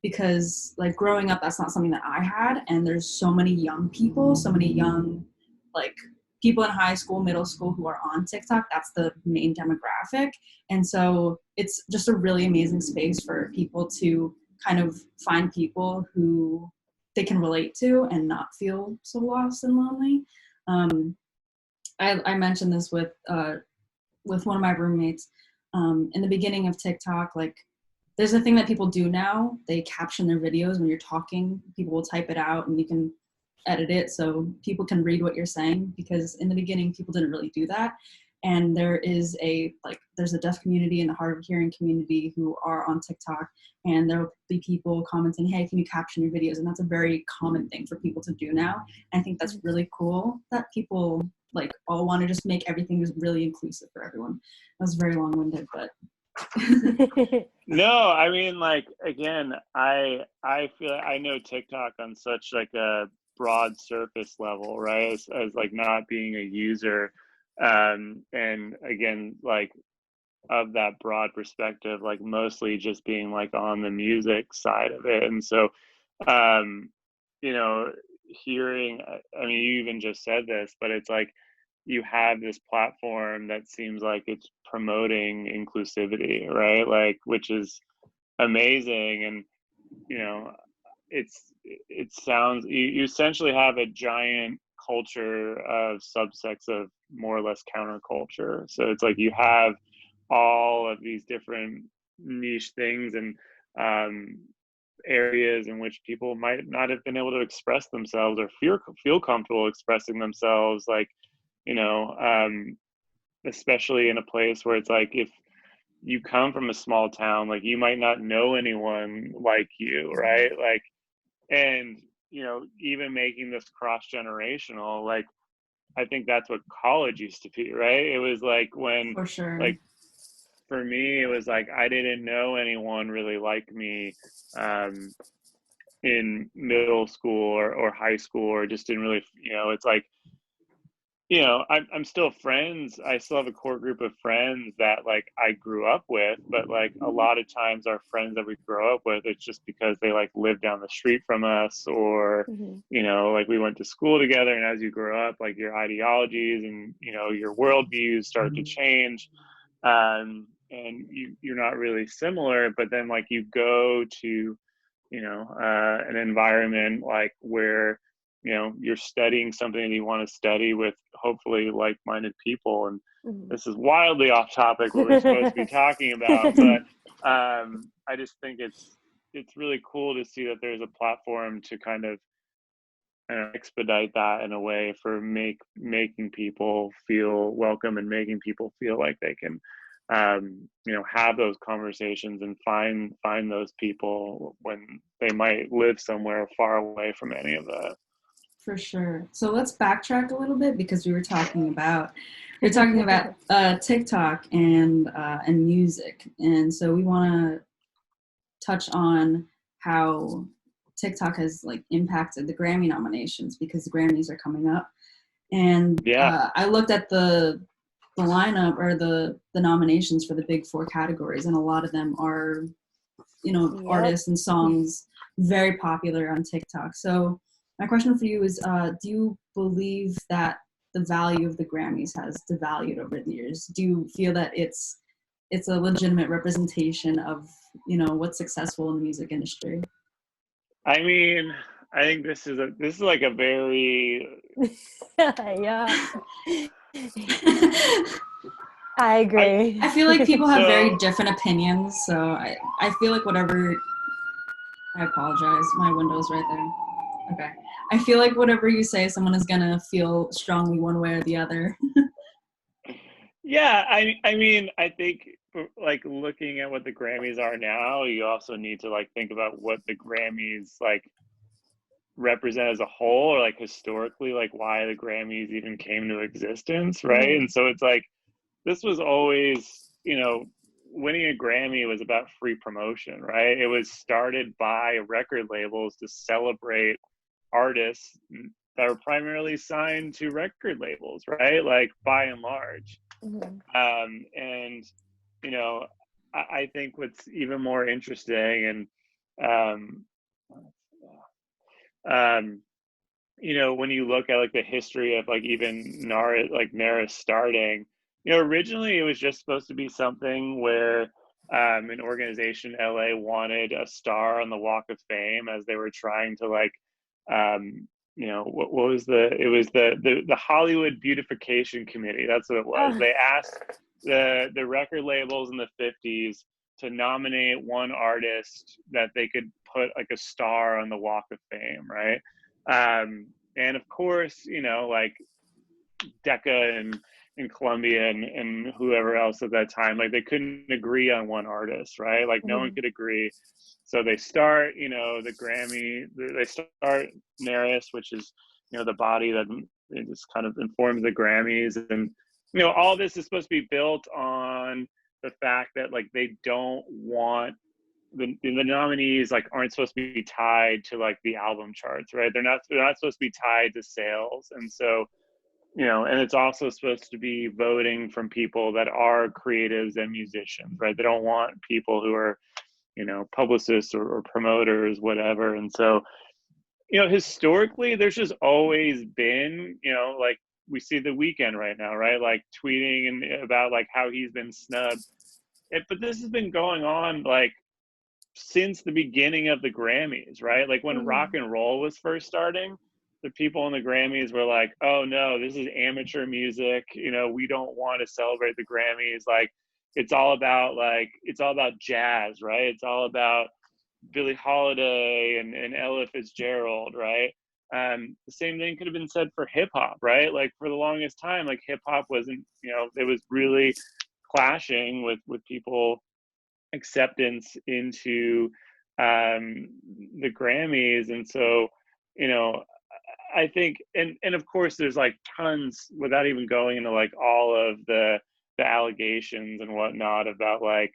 Speaker 1: because like growing up, that's not something that I had. And there's so many young people, so many young, like people in high school, middle school who are on TikTok. That's the main demographic. And so it's just a really amazing space for people to kind of find people who they can relate to and not feel so lost and lonely. I mentioned this with one of my roommates in the beginning of TikTok. Like, there's a thing that people do now. They caption their videos when you're talking. People will type it out, and you can edit it so people can read what you're saying. Because in the beginning, people didn't really do that. And there's a deaf community and the hard of hearing community who are on TikTok, and there will be people commenting, hey, can you caption your videos? And that's a very common thing for people to do now. And I think that's really cool that people like all want to just make everything just really inclusive for everyone. That was very long-winded, but
Speaker 3: no, I mean, like, again, I feel like I know TikTok on such like a broad surface level, right, as like not being a user, and again, like, of that broad perspective, like mostly just being like on the music side of it. And so hearing, I mean, you even just said this, but it's like you have this platform that seems like it's promoting inclusivity, right? Like, which is amazing. And it sounds, you essentially have a giant culture of subsects of more or less counterculture. So it's like you have all of these different niche things, and areas in which people might not have been able to express themselves or feel comfortable expressing themselves, like, you know, especially in a place where it's like, if you come from a small town, like you might not know anyone like you, right? Like, and, you know, even making this cross-generational, like, I think that's what college used to be, right? It was like when,
Speaker 1: For sure.
Speaker 3: like, for me, it was like I didn't know anyone really like me in middle school or high school, or just didn't really, you know, it's like, you know, I'm still friends. I still have a core group of friends that like I grew up with, but like a lot of times our friends that we grow up with, it's just because they like live down the street from us, or, you know, like we went to school together, and as you grow up, like your ideologies and, you know, your worldviews start to change. And you're not really similar, but then like you go to, you know, an environment like where, you know, you're studying something that you want to study with hopefully like-minded people. And this is wildly off topic what we're supposed to be talking about, but I just think it's really cool to see that there's a platform to kind of expedite that in a way for making people feel welcome, and making people feel like they can you know, have those conversations and find those people when they might live somewhere far away from any of that.
Speaker 1: For sure. So let's backtrack a little bit, because we were talking about TikTok and music, and so we want to touch on how TikTok has like impacted the Grammy nominations, because the Grammys are coming up, and I looked at the lineup, or the nominations for the big 4 categories, and a lot of them are, you know, artists and songs very popular on TikTok. So my question for you is, do you believe that the value of the Grammys has devalued over the years? Do you feel that it's a legitimate representation of, you know, what's successful in the music industry?
Speaker 3: I mean, I think this is like a very
Speaker 4: I agree.
Speaker 1: I feel like people have very different opinions, so I feel like whatever. I apologize. My window's right there. Okay. I feel like whatever you say, someone is gonna feel strongly one way or the other.
Speaker 3: Yeah, I mean, I think like looking at what the Grammys are now, you also need to like think about what the Grammys like represent as a whole, or like historically, like why the Grammys even came to existence, right? And so it's like, this was always, you know, winning a Grammy was about free promotion, right? It was started by record labels to celebrate artists that were primarily signed to record labels, right? Like by and large. And, you know, I think what's even more interesting, and, you know, when you look at like the history of like even NARA starting, you know, originally it was just supposed to be something where an organization in LA wanted a star on the Walk of Fame, as they were trying to like, you know, what was it was the Hollywood Beautification Committee. That's what it was. They asked the record labels in the 50s to nominate one artist that they could put like a star on the Walk of Fame, right? And of course, you know, like Decca and Columbia and whoever else at that time, like they couldn't agree on one artist, right? Like no one could agree. So they start, you know, the Grammy, they start NARIS, which is, you know, the body that just kind of informs the Grammys. And, you know, all this is supposed to be built on the fact that like they don't want the nominees like aren't supposed to be tied to like the album charts, right? They're not supposed to be tied to sales. And so, you know, and it's also supposed to be voting from people that are creatives and musicians, right? They don't want people who are, you know, publicists or promoters, whatever. And so, you know, historically, there's just always been, you know, like we see The Weeknd right now, right? Like tweeting and about like how he's been snubbed. But this has been going on like since the beginning of the Grammys, right? Like when rock and roll was first starting, the people in the Grammys were like, oh no, this is amateur music. You know, we don't want to celebrate the Grammys. Like it's all about jazz, right? It's all about Billie Holiday and Ella Fitzgerald, right? The same thing could have been said for hip hop, right? Like for the longest time, like hip hop wasn't, it was really clashing with people acceptance into the Grammys. And so, I think, and of course there's like tons, without even going into like all of the allegations and whatnot about like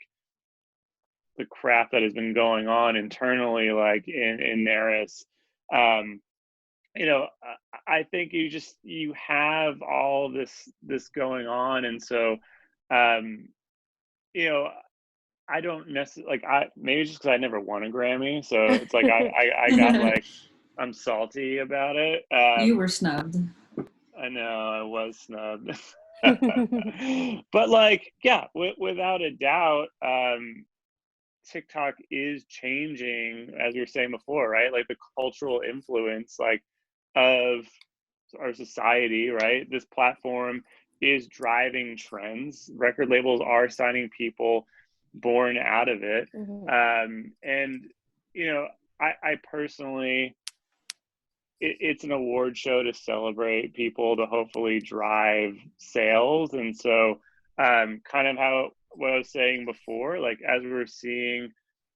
Speaker 3: the crap that has been going on internally, like in Naris. I think you have all this going on. And so, I don't necessarily maybe just because I never won a Grammy, so it's like I got like I'm salty about it.
Speaker 1: You were snubbed.
Speaker 3: I know I was snubbed, but like without a doubt, TikTok is changing, as we were saying before, right? Like the cultural influence like of our society, right? This platform is driving trends. Record labels are signing people born out of it. And I personally, it's an award show to celebrate people, to hopefully drive sales. And so kind of what I was saying before, like as we're seeing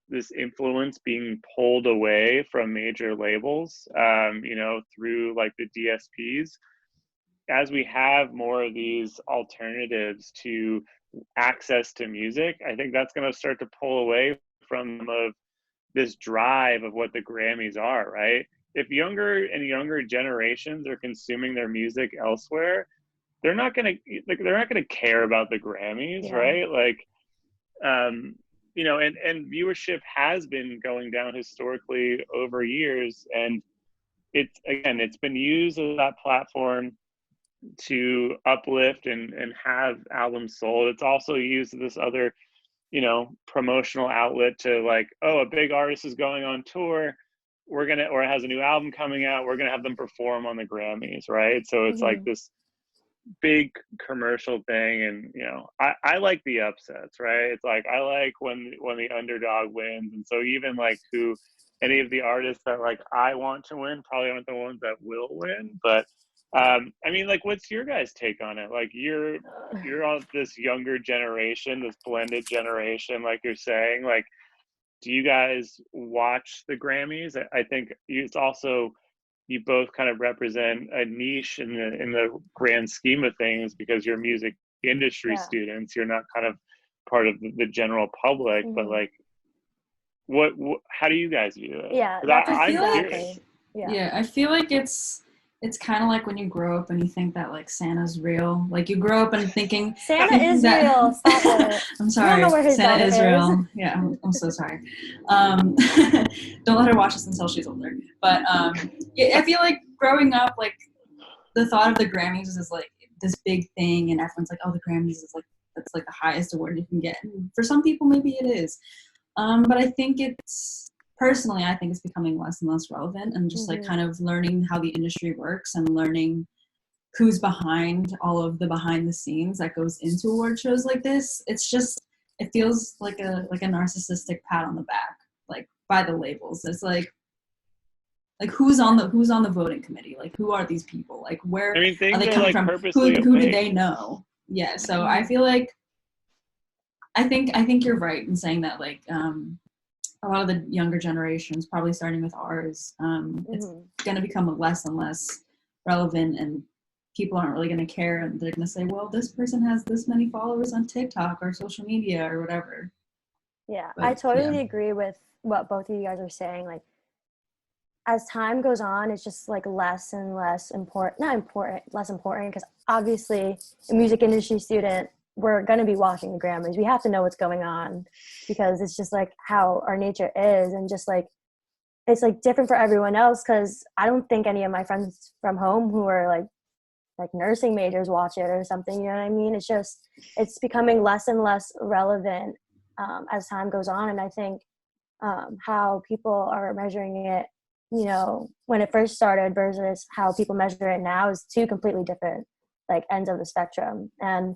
Speaker 3: this influence being pulled away from major labels, through like the DSPs, as we have more of these alternatives to access to music, I think that's going to start to pull away from some of this drive of what the Grammys are, right? If younger and younger generations are consuming their music elsewhere, they're not going to care about the Grammys, right? Like, and viewership has been going down historically over years, and it's been used as that platform to uplift and have albums sold. It's also used as this other, promotional outlet to like, oh, a big artist is going on tour, or has a new album coming out, we're gonna have them perform on the Grammys, right? So it's like this big commercial thing. And I like the upsets, right? It's like I like when the underdog wins. And so even like any of the artists that like I want to win probably aren't the ones that will win. But like, what's your guys' take on it? Like, you're on this younger generation, this blended generation, like you're saying. Like, do you guys watch the Grammys? I think it's also, you both kind of represent a niche in the grand scheme of things, because you're music industry students. You're not kind of part of the general public, but like, what how do you guys view it?
Speaker 4: Yeah,
Speaker 1: I feel like it's kind of like when you grow up and you think that like Santa's real. Like you grow up and thinking
Speaker 4: Santa is real. Stop it.
Speaker 1: I'm sorry. Santa is real. Yeah, I'm so sorry. Don't let her watch this until she's older. But I feel like growing up, like the thought of the Grammys is like this big thing, and everyone's like, oh, the Grammys is like, that's like the highest award you can get. And for some people, maybe it is. But I think personally, I think it's becoming less and less relevant, and just like kind of learning how the industry works and learning who's behind all of the behind the scenes that goes into award shows like this. It feels like a narcissistic pat on the back, like by the labels. It's like who's on the voting committee? Like, who are these people? Like, where are they coming from? Who do they know? Yeah. So I feel like, I think you're right in saying that, like, a lot of the younger generations, probably starting with ours, it's going to become less and less relevant, and people aren't really going to care, and they're going to say, well, this person has this many followers on TikTok or social media or whatever.
Speaker 4: Yeah, but, I totally agree with what both of you guys are saying. Like, as time goes on, it's just like less and less less important, because obviously a music industry student, we're going to be watching the Grammys. We have to know what's going on, because it's just like how our nature is. And just like, it's like different for everyone else, because I don't think any of my friends from home who are like nursing majors watch it or something, you know what I mean? It's becoming less and less relevant as time goes on. And I think how people are measuring it, when it first started versus how people measure it now is two completely different like ends of the spectrum. And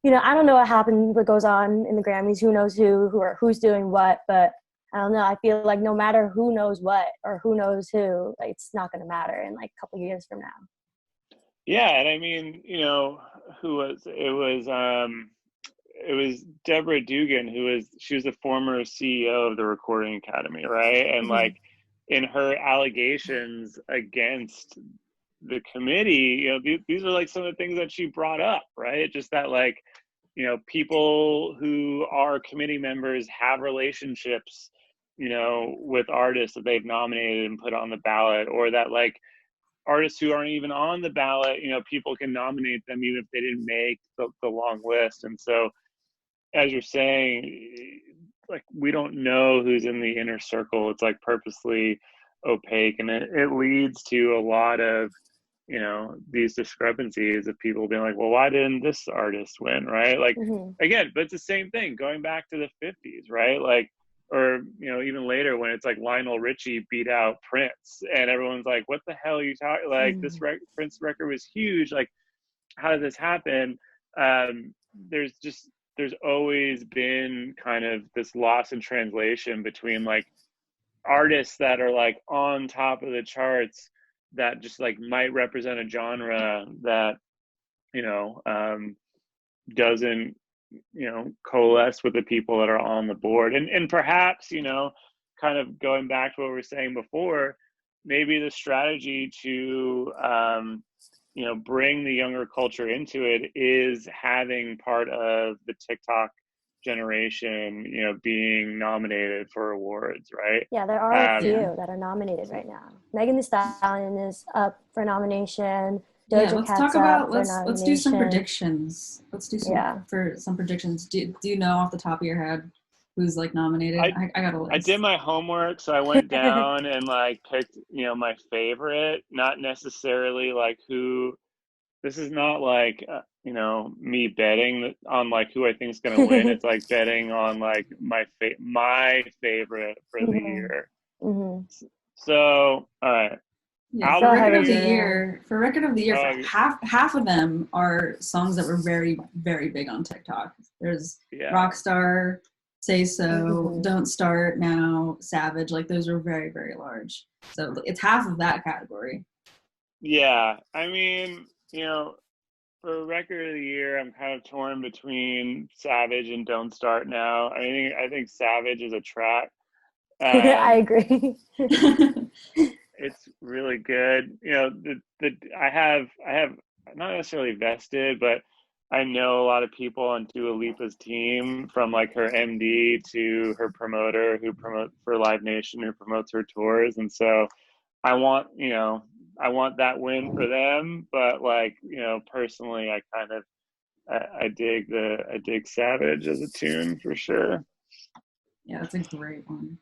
Speaker 4: I don't know what goes on in the Grammys. Who knows who's doing what, but I don't know. I feel like no matter who knows what or who knows who, like, it's not going to matter in like a couple years from now.
Speaker 3: Yeah, and I mean, it was Deborah Dugan, she was the former CEO of the Recording Academy, right? And like in her allegations against the committee, these are like some of the things that she brought up, right? Just that like, people who are committee members have relationships, with artists that they've nominated and put on the ballot, or that like artists who aren't even on the ballot, people can nominate them even if they didn't make the long list. And so, as you're saying, like, we don't know who's in the inner circle. It's like purposely opaque, and it leads to a lot of, these discrepancies of people being like, well, why didn't this artist win, right? Like, again, but it's the same thing going back to the 50s, right? Like, or, even later when it's like Lionel Richie beat out Prince and everyone's like, what the hell are you talking? Like, this Prince record was huge. Like, how did this happen? There's always been kind of this loss in translation between like artists that are like on top of the charts that just like might represent a genre that, doesn't, coalesce with the people that are on the board. And perhaps, kind of going back to what we were saying before, maybe the strategy to, bring the younger culture into it is having part of the TikTok generation, being nominated for awards, right?
Speaker 4: Yeah, there are a few that are nominated right now. Megan Thee Stallion is up for nomination. Doja Cat's up for nomination.
Speaker 1: Let's do some predictions. Let's do some predictions. Do you know off the top of your head who's like nominated? I got a list.
Speaker 3: I did my homework, so I went down and like picked, my favorite, not necessarily like who. This is not like, me betting on like who I think is going to win. It's like betting on like my favorite for the year. So, all right.
Speaker 1: Yeah, for record of the year, half of them are songs that were very, very big on TikTok. There's Rockstar, Say So, Don't Start Now, Savage. Like, those are very, very large. So it's half of that category.
Speaker 3: Yeah, I mean, for record of the year, I'm kind of torn between Savage and Don't Start Now. I think Savage is a track.
Speaker 4: I agree.
Speaker 3: It's really good. I have not necessarily vested, but I know a lot of people on Dua Lipa's team, from like her MD to her promoter who promotes for Live Nation, who promotes her tours. And so I want that win for them, but like, personally, I dig Savage as a tune for sure.
Speaker 1: Yeah, that's a great one.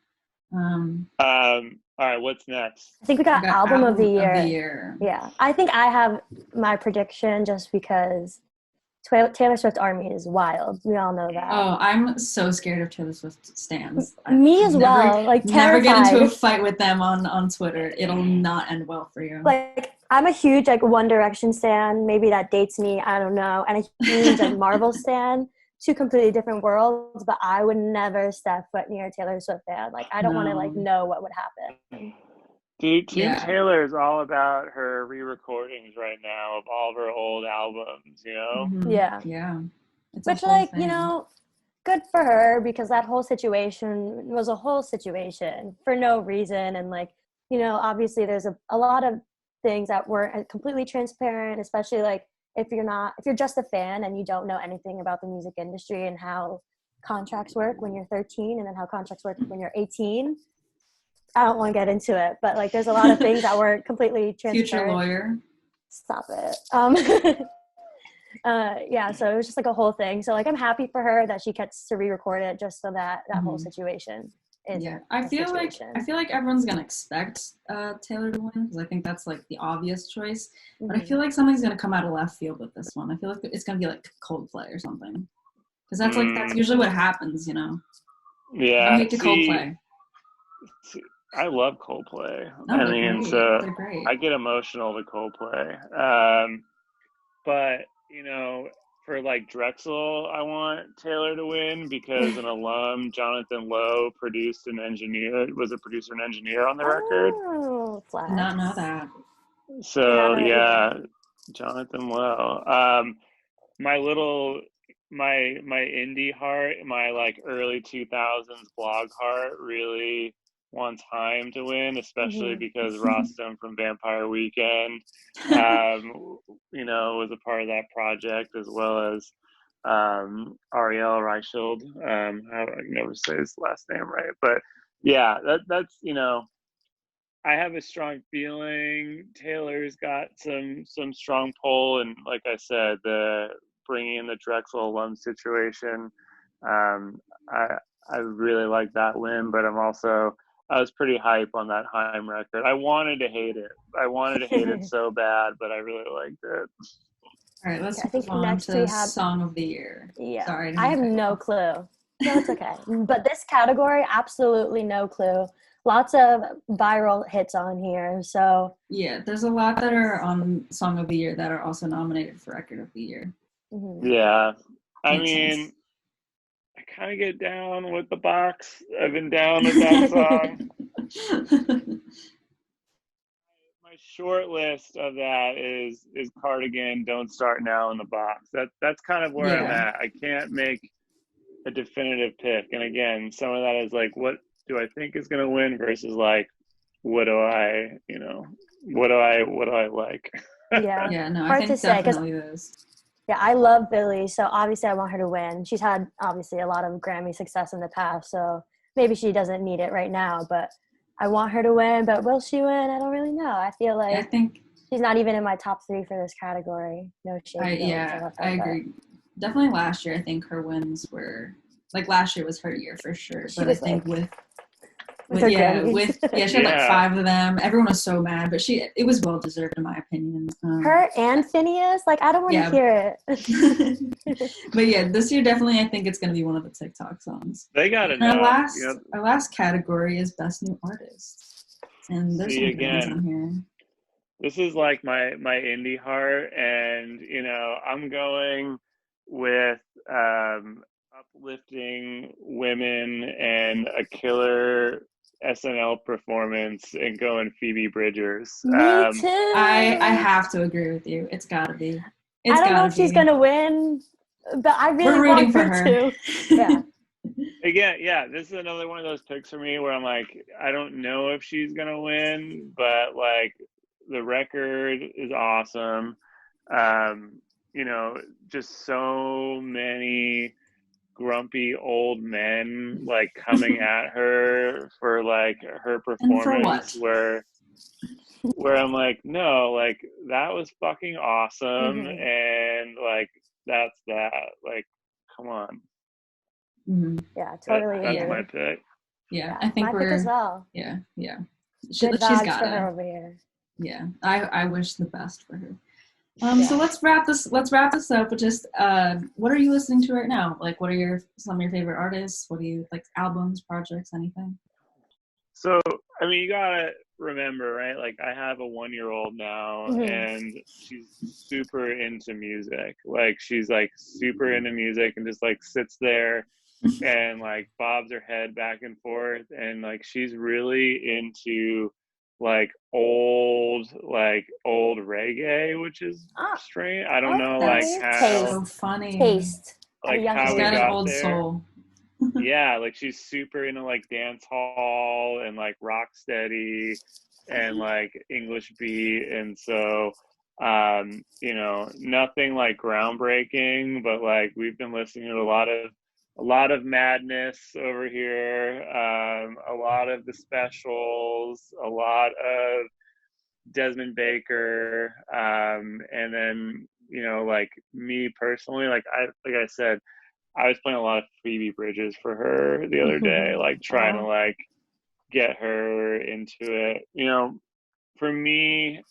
Speaker 3: All right, what's next?
Speaker 4: I think we got album of the year. Yeah, I think I have my prediction just because Taylor Swift Army is wild. We all know that.
Speaker 1: Oh, I'm so scared of Taylor Swift stans.
Speaker 4: Me as well. Like, terrified.
Speaker 1: Never get into a fight with them on Twitter. It'll not end well for you.
Speaker 4: Like, I'm a huge like One Direction stan. Maybe that dates me. I don't know. And a huge like Marvel stan. Two completely different worlds. But I would never step foot near a Taylor Swift fan. Like, I don't want to like know what would happen.
Speaker 3: Dude, Team Taylor is all about her re-recordings right now of all of her old albums,
Speaker 4: Yeah.
Speaker 1: Yeah.
Speaker 4: Which, like, good for her, because that whole situation was a whole situation for no reason. And, like, obviously there's a lot of things that weren't completely transparent, especially, like, if you're just a fan and you don't know anything about the music industry and how contracts work when you're 13 and then how contracts work when you're 18. I don't want to get into it, but like, there's a lot of things that weren't completely transparent.
Speaker 1: Future lawyer.
Speaker 4: Stop it. Yeah, so it was just like a whole thing. So like, I'm happy for her that she gets to re-record it just so that whole situation is.
Speaker 1: Yeah, I feel like everyone's gonna expect Taylor to win, because I think that's like the obvious choice. But I feel like something's gonna come out of left field with this one. I feel like it's gonna be like Coldplay or something, because that's usually what happens,
Speaker 3: Yeah.
Speaker 1: I hate to Coldplay.
Speaker 3: I love Coldplay.
Speaker 1: They're great.
Speaker 3: I get emotional to Coldplay. But, for like Drexel, I want Taylor to win because an alum, Jonathan Lowe, was a producer and engineer on the record.
Speaker 4: Oh, flex.
Speaker 1: Did not know that.
Speaker 3: So yeah, Jonathan Lowe. My indie heart, my like early 2000s blog heart really wants Haim to win, especially because Rostam from Vampire Weekend, was a part of that project, as well as Ariel Reicheld. I can never say his last name right, but yeah, that's I have a strong feeling Taylor's got some strong pull, and like I said, the bringing in the Drexel alum situation, I really like that win, but I was pretty hype on that Haim record. I wanted to hate it so bad, but I really liked it.
Speaker 1: All right, let's move on to Song of the Year.
Speaker 4: Yeah,
Speaker 1: sorry,
Speaker 4: I have no clue. No, it's okay. But this category, absolutely no clue. Lots of viral hits on here, so
Speaker 1: yeah, there's a lot that are on Song of the Year that are also nominated for Record of the Year.
Speaker 3: Yeah, I mean, I kind of get down with the box. I've been down with that song. My short list of that is Cardigan, Don't Start Now in the box. That's kind of where I'm at. I can't make a definitive pick, and again, some of that is like, what do I think is going to win versus like, what do I like?
Speaker 1: Yeah, no,
Speaker 4: hard
Speaker 1: I think
Speaker 4: to say,
Speaker 1: definitely is.
Speaker 4: Yeah, I love Billie, so obviously I want her to win. She's had obviously a lot of Grammy success in the past, so maybe she doesn't need it right now, but I want her to win. But will she win? I don't really know. I feel like
Speaker 1: I think
Speaker 4: she's not even in my top 3 for this category. No shade.
Speaker 1: I agree. Definitely last year, I think her wins were like, last year was her year for sure. But I think she had like 5 of them. Everyone was so mad, but it was well deserved in my opinion.
Speaker 4: Her and Phineas, like, I don't want to hear
Speaker 1: it. But yeah, this year definitely I think it's going to be one of the TikTok songs.
Speaker 3: They got to
Speaker 1: know. Our last category is Best New Artist, and there's some good ones on here.
Speaker 3: This is like my indie heart, and I'm going with uplifting women and a killer SNL performance, and going Phoebe Bridgers.
Speaker 4: Me too.
Speaker 1: I have to agree with you. It's gotta be.
Speaker 4: I don't know if she's gonna win, but I really want her to. Yeah.
Speaker 3: Again, yeah, this is another one of those picks for me where I'm like, I don't know if she's gonna win, but like, the record is awesome. Just so many grumpy old men like coming at her for like her performance, where I'm like, no, like, that was fucking awesome, and like, that's that. Like, come on.
Speaker 4: Yeah, totally.
Speaker 3: That's my pick.
Speaker 1: Yeah, I think
Speaker 4: my pick as well.
Speaker 1: Yeah.
Speaker 4: Good vibes for her over here.
Speaker 1: Yeah, I wish the best for her. So let's wrap this up with just what are you listening to right now? Like, what are some of your favorite artists? What do you like, albums, projects, anything?
Speaker 3: So, I mean, you gotta remember, right? Like, I have a 1-year-old now, and she's super into music. Like, she's like super into music and just like sits there and like bobs her head back and forth, and like, she's really into like old reggae, which is strange. I don't know, like, how
Speaker 1: so funny
Speaker 4: taste,
Speaker 3: like how we got
Speaker 1: an old
Speaker 3: there.
Speaker 1: Soul.
Speaker 3: Yeah, like, she's super into like dance hall and like rock steady and like English beat, and so nothing like groundbreaking, but like, we've been listening to a lot of Madness over here, a lot of The Specials, a lot of Desmond Baker, and then like, me personally, like I said, I was playing a lot of Phoebe Bridgers for her the other day, like trying to like get her into it. For me,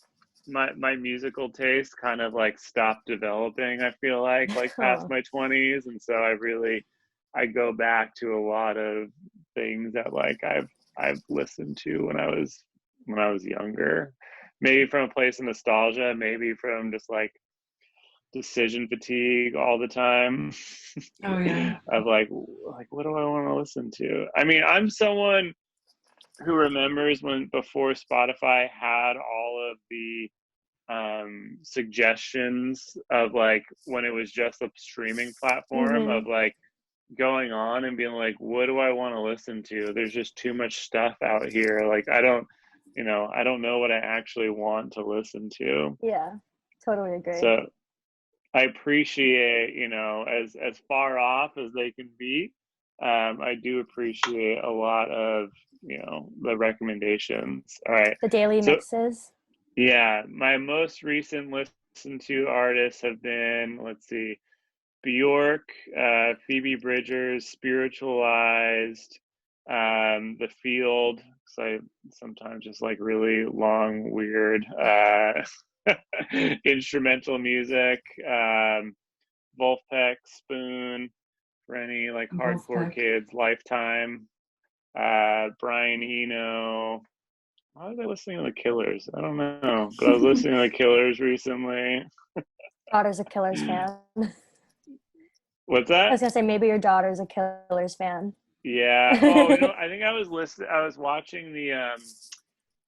Speaker 3: my musical taste kind of like stopped developing, I feel like past my 20s, and so I go back to a lot of things that like I've listened to when I was younger, maybe from a place of nostalgia, maybe from just like decision fatigue all the time.
Speaker 1: Oh yeah.
Speaker 3: Of like what do I want to listen to? I mean, I'm someone who remembers when before Spotify had all of the suggestions of like when it was just a streaming platform of like going on and being like, what do I want to listen to? There's just too much stuff out here. Like I don't know what I actually want to listen to.
Speaker 4: Yeah, totally agree.
Speaker 3: So I appreciate, as far off as they can be, I do appreciate a lot of, the recommendations. All right.
Speaker 4: The daily mixes.
Speaker 3: Yeah. My most recent listen to artists have been, let's see, Bjork, Phoebe Bridgers, Spiritualized, The Field, because I sometimes just like really long, weird instrumental music, Wolfpack, Spoon, for any like hardcore kids, Lifetime, Brian Eno. Why was I listening to The Killers? I don't know, but I was listening to The Killers recently.
Speaker 4: Daughter's a Killers fan.
Speaker 3: What's that?
Speaker 4: I was gonna say maybe your daughter's a Killers fan.
Speaker 3: Yeah. Oh, I think I was watching the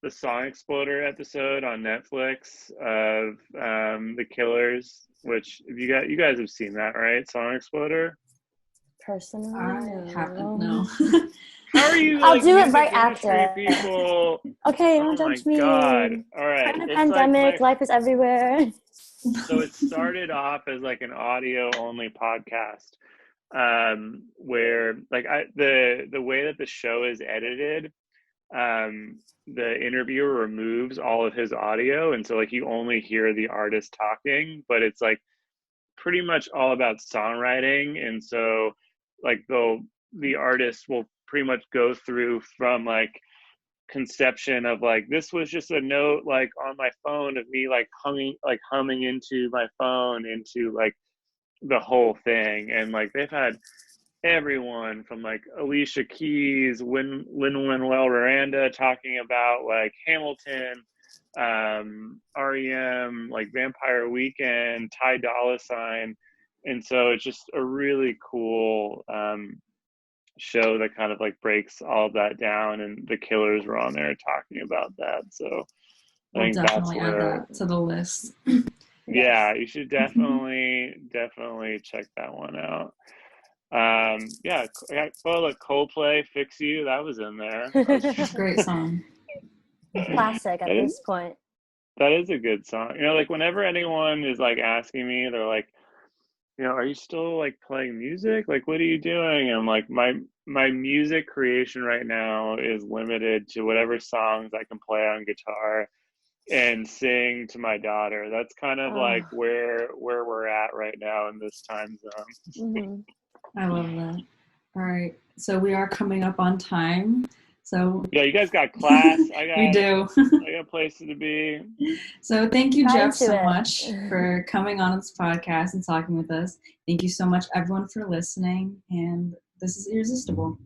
Speaker 3: Song Exploder episode on Netflix of The Killers, which you guys have seen that, right? Song Exploder?
Speaker 4: Personally,
Speaker 1: I haven't. No.
Speaker 3: How are you?
Speaker 4: I'll
Speaker 3: like,
Speaker 4: do it right after.
Speaker 3: People.
Speaker 4: Okay, don't judge me.
Speaker 3: God. All right.
Speaker 4: It's pandemic. Life is everywhere.
Speaker 3: So it started off as like an audio only podcast, where like the way that the show is edited, the interviewer removes all of his audio, and so like you only hear the artist talking, but it's like pretty much all about songwriting. And so like the artist will pretty much go through from like conception of like, this was just a note like on my phone of me like humming into my phone, into like the whole thing. And like they've had everyone from like Alicia Keys, Lin-Manuel Miranda talking about like Hamilton, REM, like Vampire Weekend, Ty Dolla $ign. And so it's just a really cool show that kind of like breaks all of that down, and the Killers were on there talking about that. So I think
Speaker 1: definitely add that to the list.
Speaker 3: Yeah, you should definitely check that one out. Yeah, well, the Coldplay Fix You, that was in there.
Speaker 1: Great song.
Speaker 4: Classic at this point.
Speaker 3: That is a good song. Like whenever anyone is like asking me, they're like, are you still like playing music? Like, what are you doing? And I'm like, my music creation right now is limited to whatever songs I can play on guitar and sing to my daughter. That's kind of like where we're at right now in this time zone.
Speaker 1: I love that. All right, so we are coming up on time. So
Speaker 3: yeah, you guys got class.
Speaker 1: We do.
Speaker 3: I got places to be.
Speaker 1: So thank you, Jeff, so much for coming on this podcast and talking with us. Thank you so much, everyone, for listening. And this is Irresistible.